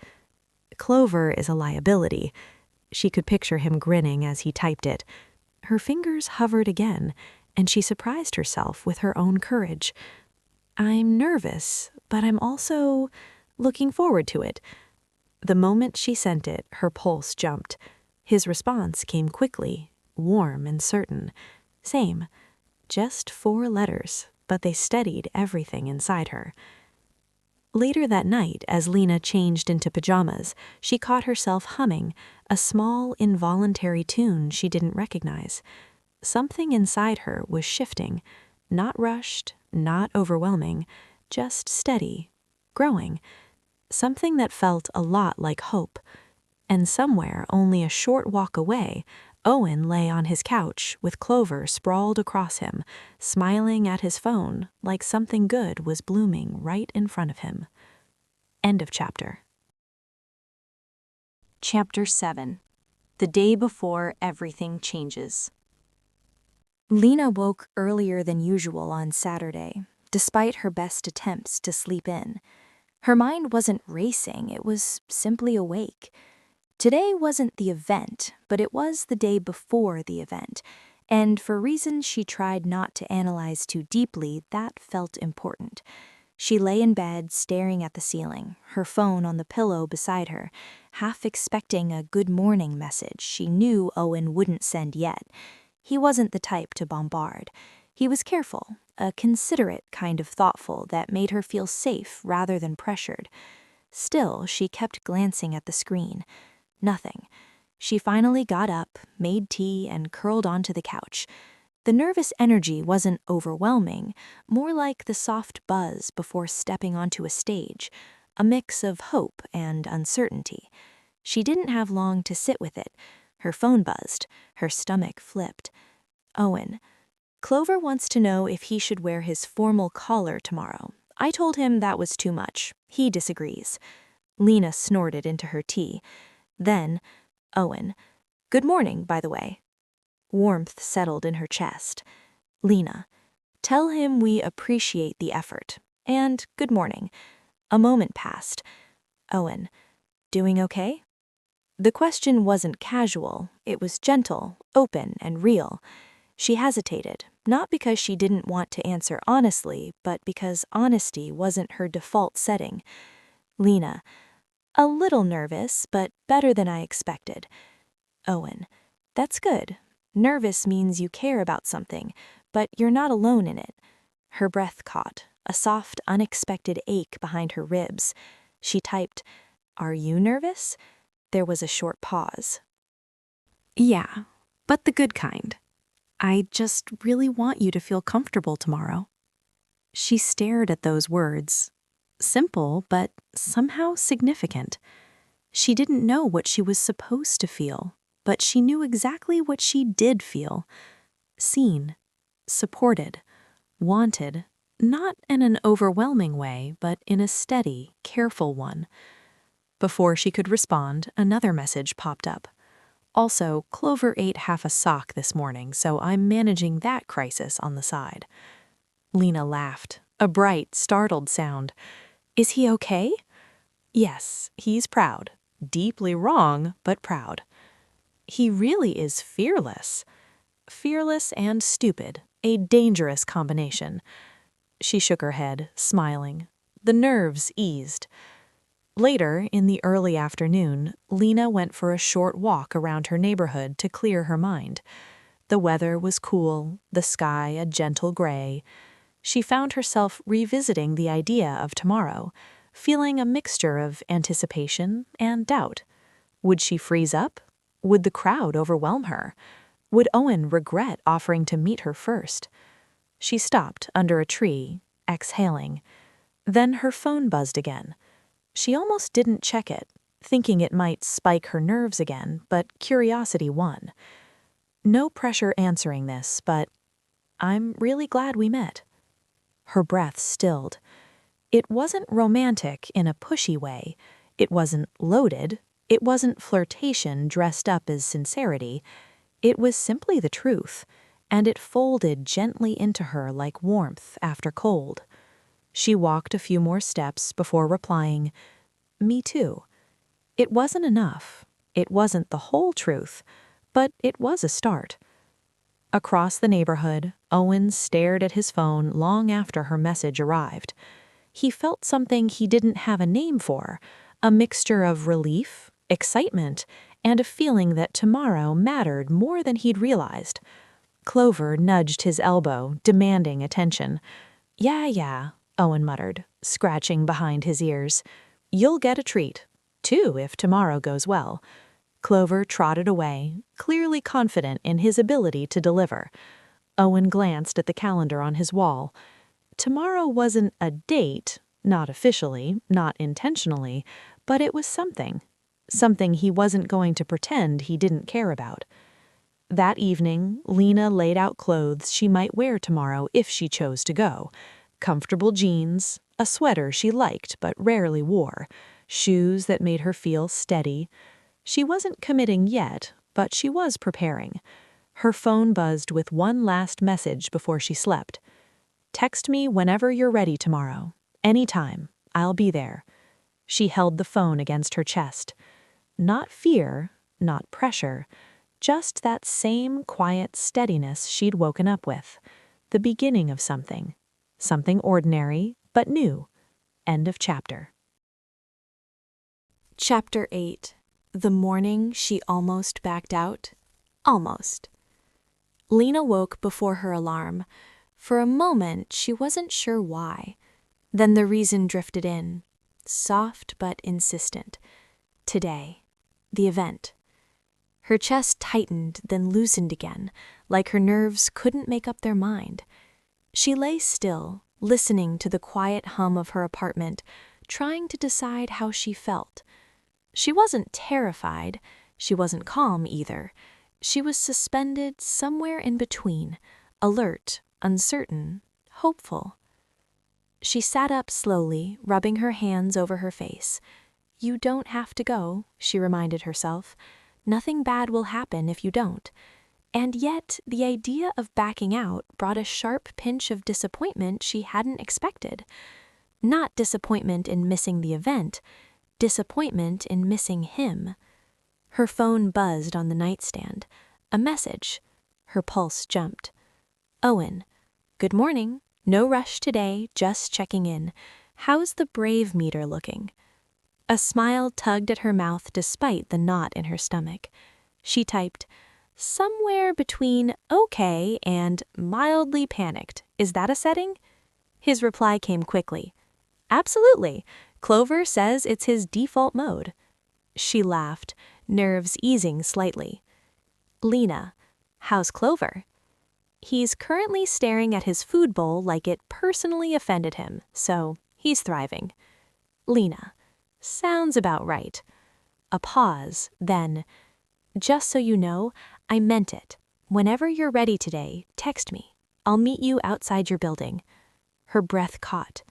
Clover is a liability. She could picture him grinning as he typed it. Her fingers hovered again, and she surprised herself with her own courage. "I'm nervous, but I'm also looking forward to it." The moment she sent it, her pulse jumped. His response came quickly, warm and certain. "Same. Just 4 letters, but they steadied everything inside her. Later that night, as Lena changed into pajamas, she caught herself humming a small, involuntary tune she didn't recognize. Something inside her was shifting, not rushed, not overwhelming, just steady, growing. Something that felt a lot like hope. And somewhere, only a short walk away, Owen lay on his couch with Clover sprawled across him, smiling at his phone like something good was blooming right in front of him. End of chapter. Chapter 7. The Day Before Everything Changes. Lena woke earlier than usual on Saturday, despite her best attempts to sleep in. Her mind wasn't racing, it was simply awake. Today wasn't the event, but it was the day before the event, and for reasons she tried not to analyze too deeply, that felt important. She lay in bed staring at the ceiling, her phone on the pillow beside her, half expecting a good morning message she knew Owen wouldn't send yet. He wasn't the type to bombard. He was careful, a considerate kind of thoughtful that made her feel safe rather than pressured. Still, she kept glancing at the screen. Nothing. She finally got up, made tea, and curled onto the couch. The nervous energy wasn't overwhelming, more like the soft buzz before stepping onto a stage, a mix of hope and uncertainty. She didn't have long to sit with it. Her phone buzzed, her stomach flipped. Owen. Clover wants to know if he should wear his formal collar tomorrow. I told him that was too much. He disagrees. Lena snorted into her tea. Then, Owen. Good morning, by the way. Warmth settled in her chest. Lena. Tell him we appreciate the effort. And good morning. A moment passed. Owen. Doing okay? The question wasn't casual. It was gentle, open, and real. She hesitated, not because she didn't want to answer honestly, but because honesty wasn't her default setting. Lena. A little nervous, but better than I expected. Owen. That's good. Nervous means you care about something, but you're not alone in it. Her breath caught, a soft, unexpected ache behind her ribs. She typed, Are you nervous? There was a short pause. Yeah, but the good kind. I just really want you to feel comfortable tomorrow. She stared at those words. Simple, but somehow significant. She didn't know what she was supposed to feel, but she knew exactly what she did feel. Seen, supported, wanted, not in an overwhelming way, but in a steady, careful one. Before she could respond, another message popped up. Also, Clover ate half a sock this morning, so I'm managing that crisis on the side. Lena laughed, a bright, startled sound. Is he okay? Yes, he's proud. Deeply wrong, but proud. He really is fearless. Fearless and stupid, a dangerous combination. She shook her head, smiling. The nerves eased. Later, in the early afternoon, Lena went for a short walk around her neighborhood to clear her mind. The weather was cool, the sky a gentle gray. She found herself revisiting the idea of tomorrow, feeling a mixture of anticipation and doubt. Would she freeze up? Would the crowd overwhelm her? Would Owen regret offering to meet her first? She stopped under a tree, exhaling. Then her phone buzzed again. She almost didn't check it, thinking it might spike her nerves again, but curiosity won. No pressure answering this, but I'm really glad we met. Her breath stilled. It wasn't romantic in a pushy way. It wasn't loaded. It wasn't flirtation dressed up as sincerity. It was simply the truth, and it folded gently into her like warmth after cold. She walked a few more steps before replying, Me too. It wasn't enough. It wasn't the whole truth, but it was a start. Across the neighborhood, Owen stared at his phone long after her message arrived. He felt something he didn't have a name for, a mixture of relief, excitement, and a feeling that tomorrow mattered more than he'd realized. Clover nudged his elbow, demanding attention. Yeah, Owen muttered, scratching behind his ears. You'll get a treat. 2 if tomorrow goes well. Clover trotted away, clearly confident in his ability to deliver. Owen glanced at the calendar on his wall. Tomorrow wasn't a date, not officially, not intentionally, but it was something. Something he wasn't going to pretend he didn't care about. That evening, Lena laid out clothes she might wear tomorrow if she chose to go. Comfortable jeans, a sweater she liked but rarely wore, shoes that made her feel steady. She wasn't committing yet, but she was preparing. Her phone buzzed with one last message before she slept. Text me whenever you're ready tomorrow. Anytime. I'll be there. She held the phone against her chest. Not fear, not pressure, just that same quiet steadiness she'd woken up with. The beginning of something. Something ordinary, but new. End of chapter. Chapter 8. The morning she almost backed out. Almost. Lena woke before her alarm. For a moment, she wasn't sure why. Then the reason drifted in, soft but insistent. Today. The event. Her chest tightened, then loosened again, like her nerves couldn't make up their mind. She lay still, listening to the quiet hum of her apartment, trying to decide how she felt. She wasn't terrified. She wasn't calm either. She was suspended somewhere in between, alert, uncertain, hopeful. She sat up slowly, rubbing her hands over her face. You don't have to go, she reminded herself. Nothing bad will happen if you don't. And yet, the idea of backing out brought a sharp pinch of disappointment she hadn't expected. Not disappointment in missing the event, disappointment in missing him. Her phone buzzed on the nightstand. A message. Her pulse jumped. Owen. Good morning. No rush today, just checking in. How's the brave meter looking? A smile tugged at her mouth despite the knot in her stomach. She typed, somewhere between okay and mildly panicked. Is that a setting? His reply came quickly. Absolutely. Clover says it's his default mode. She laughed, nerves easing slightly. Lena, how's Clover? He's currently staring at his food bowl like it personally offended him, so he's thriving. Lena, sounds about right. A pause, then, just so you know, I meant it. Whenever you're ready today, text me. I'll meet you outside your building. Her breath caught.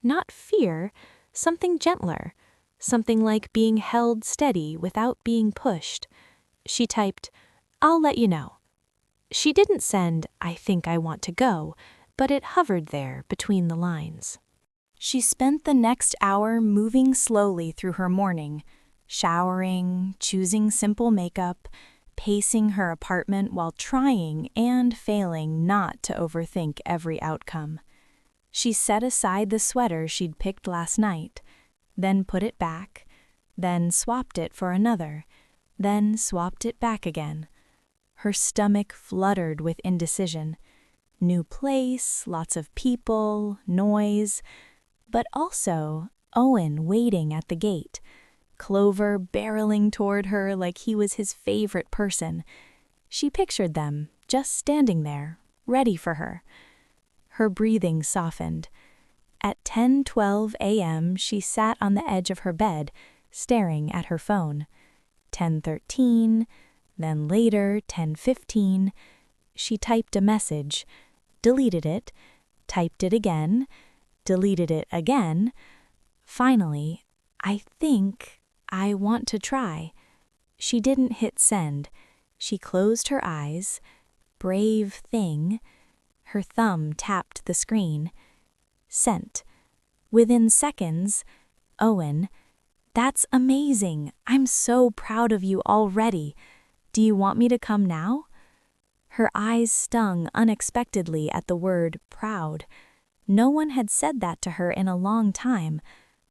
Not fear, something gentler, something like being held steady without being pushed. She typed, I'll let you know. She didn't send, I think I want to go, but it hovered there between the lines. She spent the next hour moving slowly through her morning, showering, choosing simple makeup, pacing her apartment while trying and failing not to overthink every outcome. She set aside the sweater she'd picked last night, then put it back, then swapped it for another, then swapped it back again. Her stomach fluttered with indecision. New place, lots of people, noise, but also Owen waiting at the gate, Clover barreling toward her like he was his favorite person. She pictured them, just standing there, ready for her. Her breathing softened. At 10:12 a.m., she sat on the edge of her bed, staring at her phone. 10:13, then later 10:15. She typed a message, deleted it, typed it again, deleted it again. Finally, I think I want to try. She didn't hit send. She closed her eyes. Brave thing. Her thumb tapped the screen. Sent. Within seconds, Owen, that's amazing. I'm so proud of you already. Do you want me to come now? Her eyes stung unexpectedly at the word proud. No one had said that to her in a long time.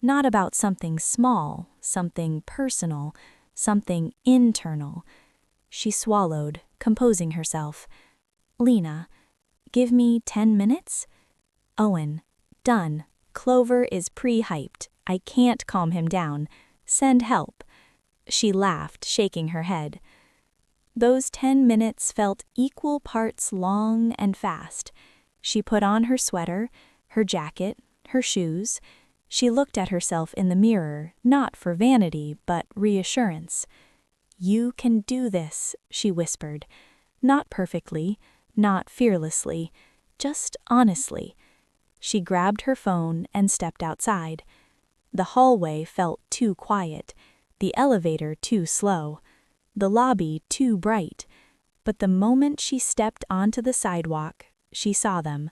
Not about something small, something personal, something internal. She swallowed, composing herself. Lena, give me 10 minutes? Owen, done. Clover is pre-hyped. I can't calm him down. Send help. She laughed, shaking her head. Those 10 minutes felt equal parts long and fast. She put on her sweater, her jacket, her shoes. She looked at herself in the mirror, not for vanity, but reassurance. You can do this, she whispered. Not perfectly, not fearlessly, just honestly. She grabbed her phone and stepped outside. The hallway felt too quiet, the elevator too slow, the lobby too bright. But the moment she stepped onto the sidewalk, she saw them.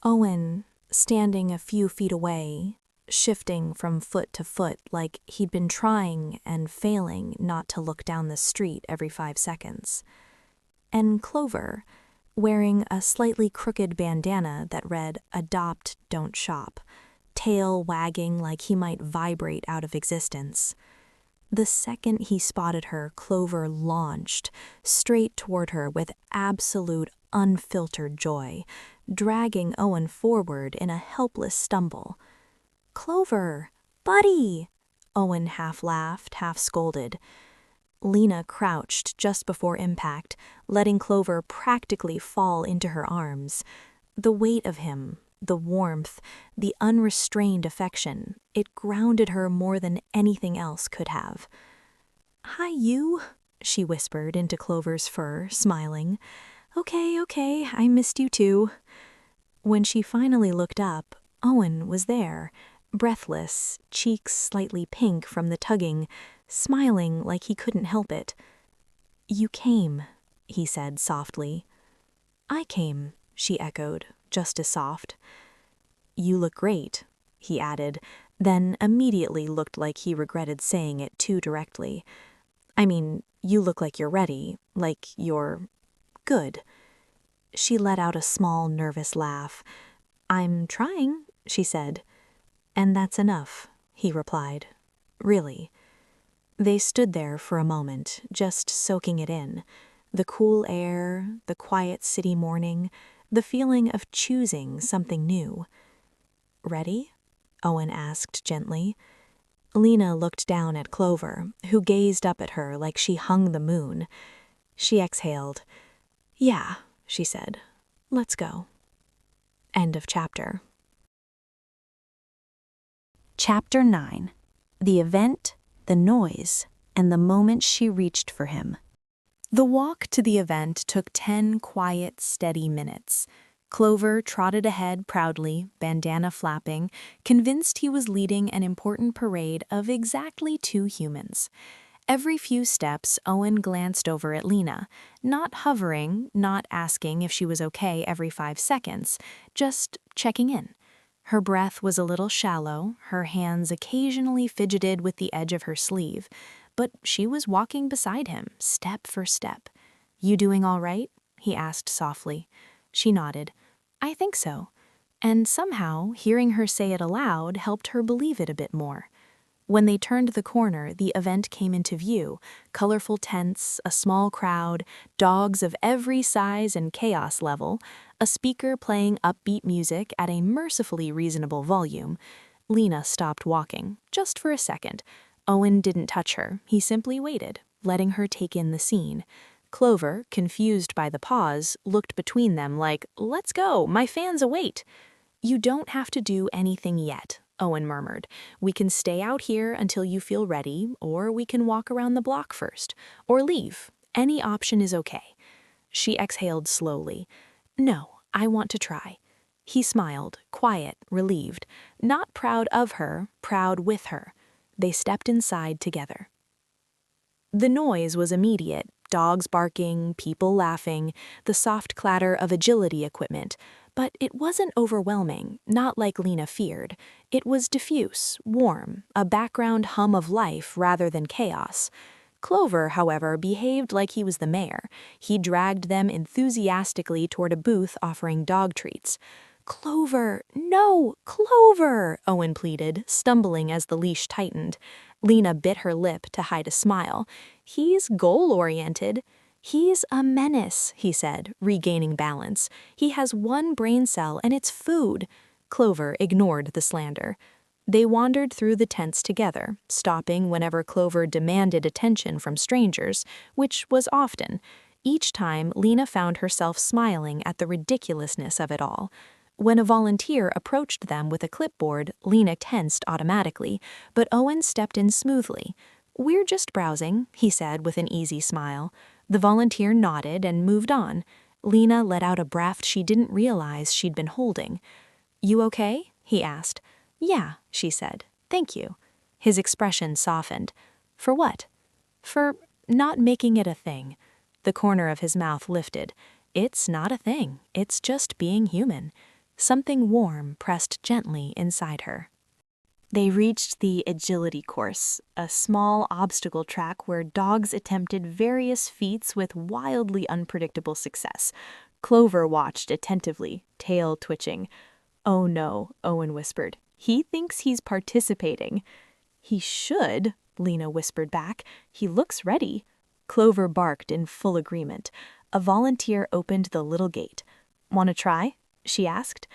Owen, standing a few feet away, shifting from foot to foot like he'd been trying and failing not to look down the street every 5 seconds. And Clover, wearing a slightly crooked bandana that read "Adopt, Don't Shop," tail wagging like he might vibrate out of existence. The second he spotted her, Clover launched straight toward her with absolute, unfiltered joy, dragging Owen forward in a helpless stumble. "Clover! Buddy!" Owen half laughed, half scolded. Lena crouched just before impact, letting Clover practically fall into her arms. The weight of him, the warmth, the unrestrained affection, it grounded her more than anything else could have. "Hi, you," she whispered into Clover's fur, smiling. Okay, I missed you too." When she finally looked up, Owen was there, breathless, cheeks slightly pink from the tugging, smiling like he couldn't help it. "You came," he said softly. "I came," she echoed, just as soft. "You look great," he added, then immediately looked like he regretted saying it too directly. "I mean, you look like you're ready, like you're good." She let out a small, nervous laugh. "I'm trying," she said. "And that's enough," he replied. "Really." They stood there for a moment, just soaking it in. The cool air, the quiet city morning, the feeling of choosing something new. "Ready?" Owen asked gently. Lena looked down at Clover, who gazed up at her like she hung the moon. She exhaled. "Yeah," she said. "Let's go." End of chapter. Chapter 9. The Event, the Noise, and the Moment She Reached for Him. The walk to the event took 10 quiet, steady minutes. Clover trotted ahead proudly, bandana flapping, convinced he was leading an important parade of exactly 2 humans. Every few steps, Owen glanced over at Lena, not hovering, not asking if she was okay every 5 seconds, just checking in. Her breath was a little shallow, her hands occasionally fidgeted with the edge of her sleeve, but she was walking beside him, step for step. "You doing all right?" he asked softly. She nodded. "I think so." And somehow, hearing her say it aloud helped her believe it a bit more. When they turned the corner, the event came into view, colorful tents, a small crowd, dogs of every size and chaos level, a speaker playing upbeat music at a mercifully reasonable volume. Lena stopped walking, just for a second. Owen didn't touch her, he simply waited, letting her take in the scene. Clover, confused by the pause, looked between them like, "Let's go, my fans await." "You don't have to do anything yet," Owen murmured. "We can stay out here until you feel ready, or we can walk around the block first, or leave. Any option is okay." She exhaled slowly. "No, I want to try." He smiled, quiet, relieved, not proud of her, proud with her. They stepped inside together. The noise was immediate, dogs barking, people laughing, the soft clatter of agility equipment. But it wasn't overwhelming, not like Lena feared. It was diffuse, warm, a background hum of life rather than chaos. Clover, however, behaved like he was the mayor. He dragged them enthusiastically toward a booth offering dog treats. "Clover, no, Clover," Owen pleaded, stumbling as the leash tightened. Lena bit her lip to hide a smile. "He's goal-oriented." "He's a menace," he said, regaining balance. "He has one brain cell and it's food." Clover ignored the slander. They wandered through the tents together, stopping whenever Clover demanded attention from strangers, which was often. Each time, Lena found herself smiling at the ridiculousness of it all. When a volunteer approached them with a clipboard, Lena tensed automatically, but Owen stepped in smoothly. "We're just browsing," he said with an easy smile. The volunteer nodded and moved on. Lena let out a breath she didn't realize she'd been holding. "You okay?" he asked. "Yeah," she said. "Thank you." His expression softened. "For what?" "For not making it a thing." The corner of his mouth lifted. "It's not a thing. It's just being human." Something warm pressed gently inside her. They reached the agility course, a small obstacle track where dogs attempted various feats with wildly unpredictable success. Clover watched attentively, tail twitching. "Oh no," Owen whispered. "He thinks he's participating." "He should," Lena whispered back. "He looks ready." Clover barked in full agreement. A volunteer opened the little gate. "Want to try?" she asked.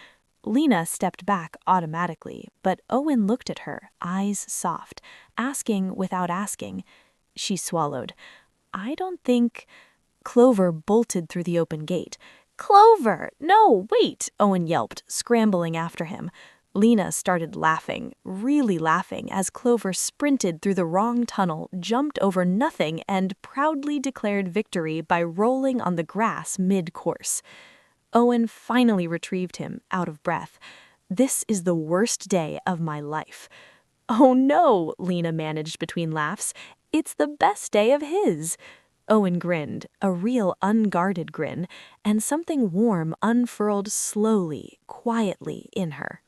Lena stepped back automatically, but Owen looked at her, eyes soft, asking without asking. She swallowed. "I don't think—" Clover bolted through the open gate. "Clover! No, wait!" Owen yelped, scrambling after him. Lena started laughing, really laughing, as Clover sprinted through the wrong tunnel, jumped over nothing, and proudly declared victory by rolling on the grass mid-course. Owen finally retrieved him, out of breath. "This is the worst day of my life." "Oh no," Lena managed between laughs. "It's the best day of his." Owen grinned, a real unguarded grin, and something warm unfurled slowly, quietly in her.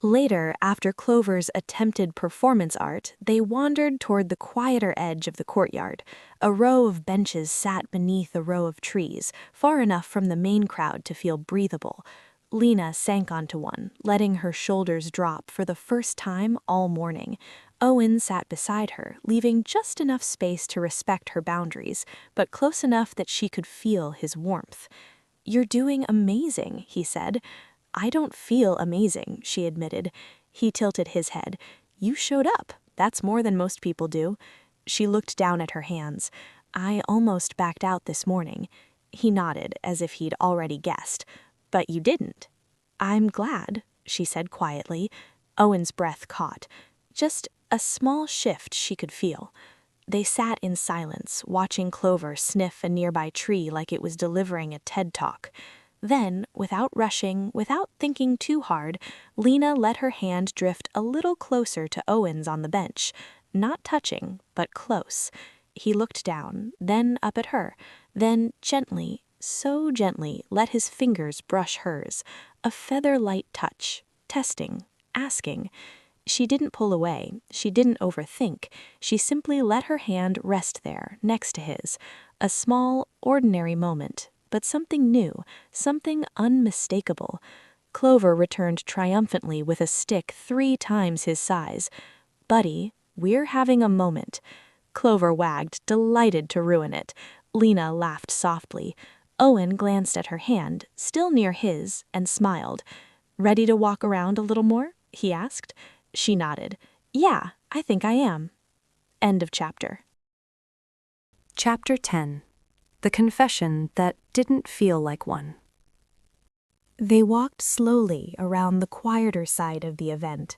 Later, after Clover's attempted performance art, they wandered toward the quieter edge of the courtyard. A row of benches sat beneath a row of trees, far enough from the main crowd to feel breathable. Lena sank onto one, letting her shoulders drop for the first time all morning. Owen sat beside her, leaving just enough space to respect her boundaries, but close enough that she could feel his warmth. "You're doing amazing," he said. "I don't feel amazing," she admitted. He tilted his head. "You showed up. That's more than most people do." She looked down at her hands. "I almost backed out this morning." He nodded, as if he'd already guessed. "But you didn't." "I'm glad," she said quietly. Owen's breath caught. Just a small shift she could feel. They sat in silence, watching Clover sniff a nearby tree like it was delivering a TED Talk. Then, without rushing, without thinking too hard, Lena let her hand drift a little closer to Owen's on the bench. Not touching, but close. He looked down, then up at her, then gently, so gently, let his fingers brush hers. A feather-light touch, testing, asking. She didn't pull away, she didn't overthink, she simply let her hand rest there, next to his. A small, ordinary moment, but something new, something unmistakable. Clover returned triumphantly with a stick 3 times his size. "Buddy, we're having a moment." Clover wagged, delighted to ruin it. Lena laughed softly. Owen glanced at her hand, still near his, and smiled. "Ready to walk around a little more?" he asked. She nodded. "Yeah, I think I am." End of chapter. Chapter 10. The Confession That Didn't Feel Like One. They walked slowly around the quieter side of the event,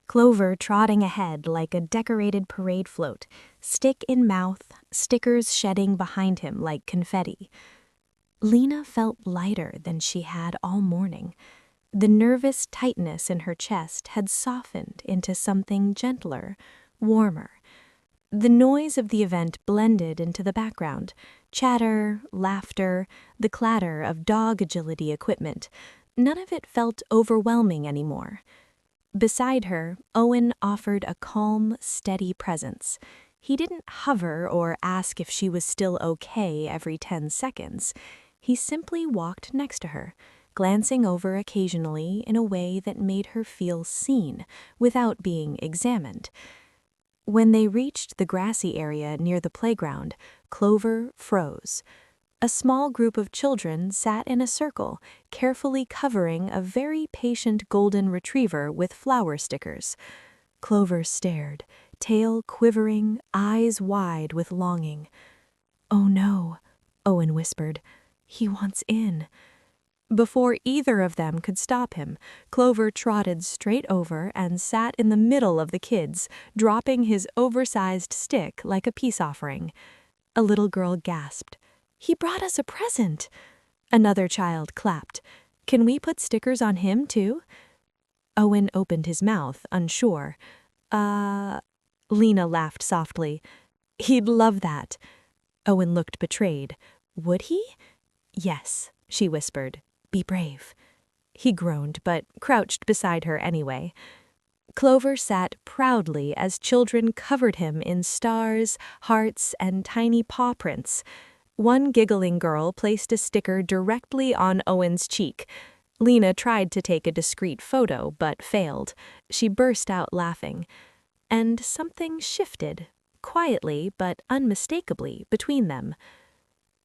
Clover trotting ahead like a decorated parade float, stick in mouth, stickers shedding behind him like confetti. Lena felt lighter than she had all morning. The nervous tightness in her chest had softened into something gentler, warmer. The noise of the event blended into the background. Chatter, laughter, the clatter of dog agility equipment. None of it felt overwhelming anymore. Beside her, Owen offered a calm, steady presence. He didn't hover or ask if she was still okay every 10 seconds. He simply walked next to her, glancing over occasionally in a way that made her feel seen, without being examined. When they reached the grassy area near the playground, Clover froze. A small group of children sat in a circle, carefully covering a very patient golden retriever with flower stickers. Clover stared, tail quivering, eyes wide with longing. "Oh no," Owen whispered. "He wants in." Before either of them could stop him, Clover trotted straight over and sat in the middle of the kids, dropping his oversized stick like a peace offering. A little girl gasped. "He brought us a present." Another child clapped. "Can we put stickers on him, too?" Owen opened his mouth, unsure. Lena laughed softly. "He'd love that." Owen looked betrayed. "Would he?" "Yes," she whispered. "Be brave." He groaned, but crouched beside her anyway. Clover sat proudly as children covered him in stars, hearts, and tiny paw prints. One giggling girl placed a sticker directly on Owen's cheek. Lena tried to take a discreet photo, but failed. She burst out laughing. And something shifted, quietly but unmistakably, between them.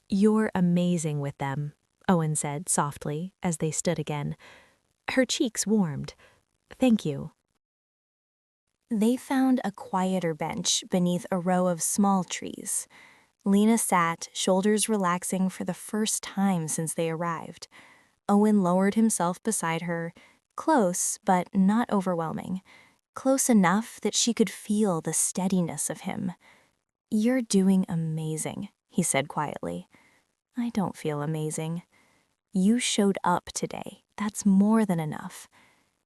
"You're amazing with them," Owen said softly as they stood again. Her cheeks warmed. "Thank you." They found a quieter bench beneath a row of small trees. Lena sat, shoulders relaxing for the first time since they arrived. Owen lowered himself beside her, close but not overwhelming, close enough that she could feel the steadiness of him. "You're doing amazing," he said quietly. "I don't feel amazing. You showed up today. That's more than enough."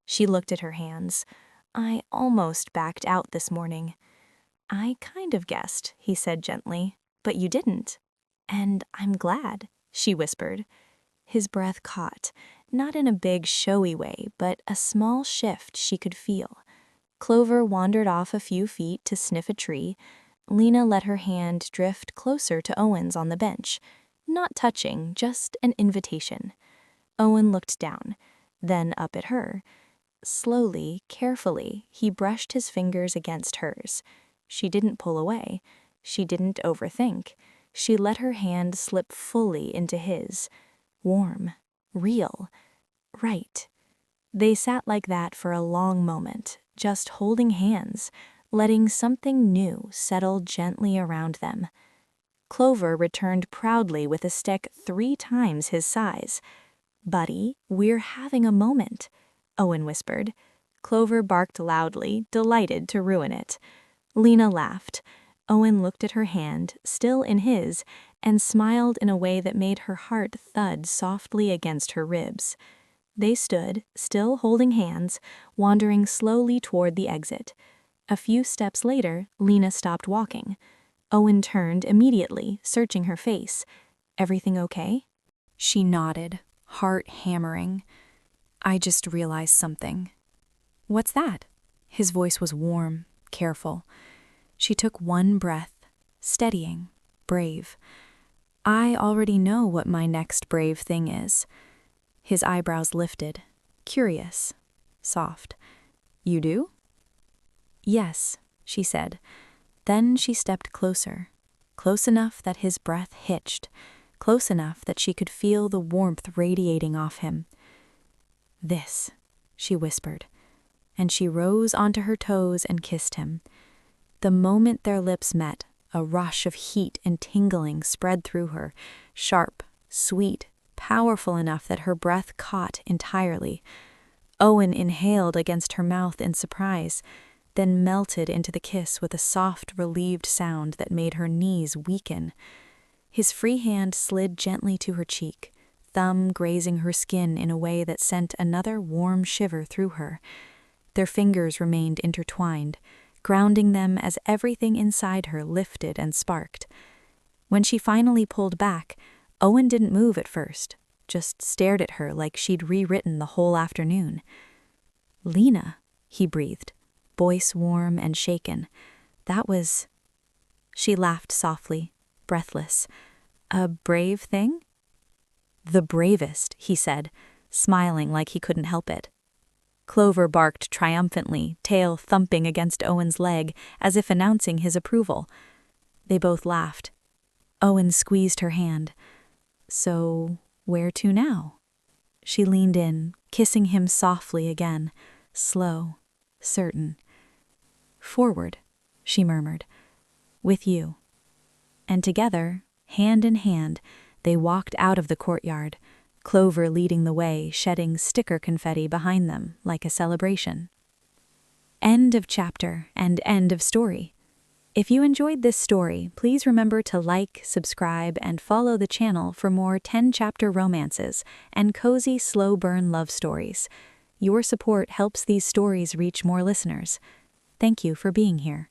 She looked at her hands. "I almost backed out this morning." "I kind of guessed," he said gently, "but you didn't." "And I'm glad," she whispered. His breath caught, not in a big showy way, but a small shift she could feel. Clover wandered off a few feet to sniff a tree. Lena let her hand drift closer to Owen's on the bench. Not touching, just an invitation. Owen looked down, then up at her. Slowly, carefully, he brushed his fingers against hers. She didn't pull away. She didn't overthink. She let her hand slip fully into his. Warm, real, right. They sat like that for a long moment, just holding hands, letting something new settle gently around them. Clover returned proudly with a stick 3 times his size. "Buddy, we're having a moment," Owen whispered. Clover barked loudly, delighted to ruin it. Lena laughed. Owen looked at her hand, still in his, and smiled in a way that made her heart thud softly against her ribs. They stood, still holding hands, wandering slowly toward the exit. A few steps later, Lena stopped walking. Owen turned immediately, searching her face. "Everything okay?" She nodded, heart hammering. "I just realized something." "What's that?" His voice was warm, careful. She took one breath, steadying, brave. "I already know what my next brave thing is." His eyebrows lifted, curious, soft. "You do?" "Yes," she said. Then she stepped closer, close enough that his breath hitched, close enough that she could feel the warmth radiating off him. "This," she whispered, and she rose onto her toes and kissed him. The moment their lips met, a rush of heat and tingling spread through her, sharp, sweet, powerful enough that her breath caught entirely. Owen inhaled against her mouth in surprise, then melted into the kiss with a soft, relieved sound that made her knees weaken. His free hand slid gently to her cheek, thumb grazing her skin in a way that sent another warm shiver through her. Their fingers remained intertwined, grounding them as everything inside her lifted and sparked. When she finally pulled back, Owen didn't move at first, just stared at her like she'd rewritten the whole afternoon. "Lena," he breathed, voice warm and shaken. "That was—" She laughed softly, breathless. "A brave thing?" "The bravest," he said, smiling like he couldn't help it. Clover barked triumphantly, tail thumping against Owen's leg, as if announcing his approval. They both laughed. Owen squeezed her hand. So, where to now? She leaned in, kissing him softly again, slow, certain. Forward, she murmured. With you. And together, hand in hand, they walked out of the courtyard, Clover leading the way, shedding sticker confetti behind them like a celebration. End of chapter and end of story. If you enjoyed this story, please remember to like, subscribe, and follow the channel for more 10-chapter romances and cozy slow burn love stories. Your support helps these stories reach more listeners. Thank you for being here.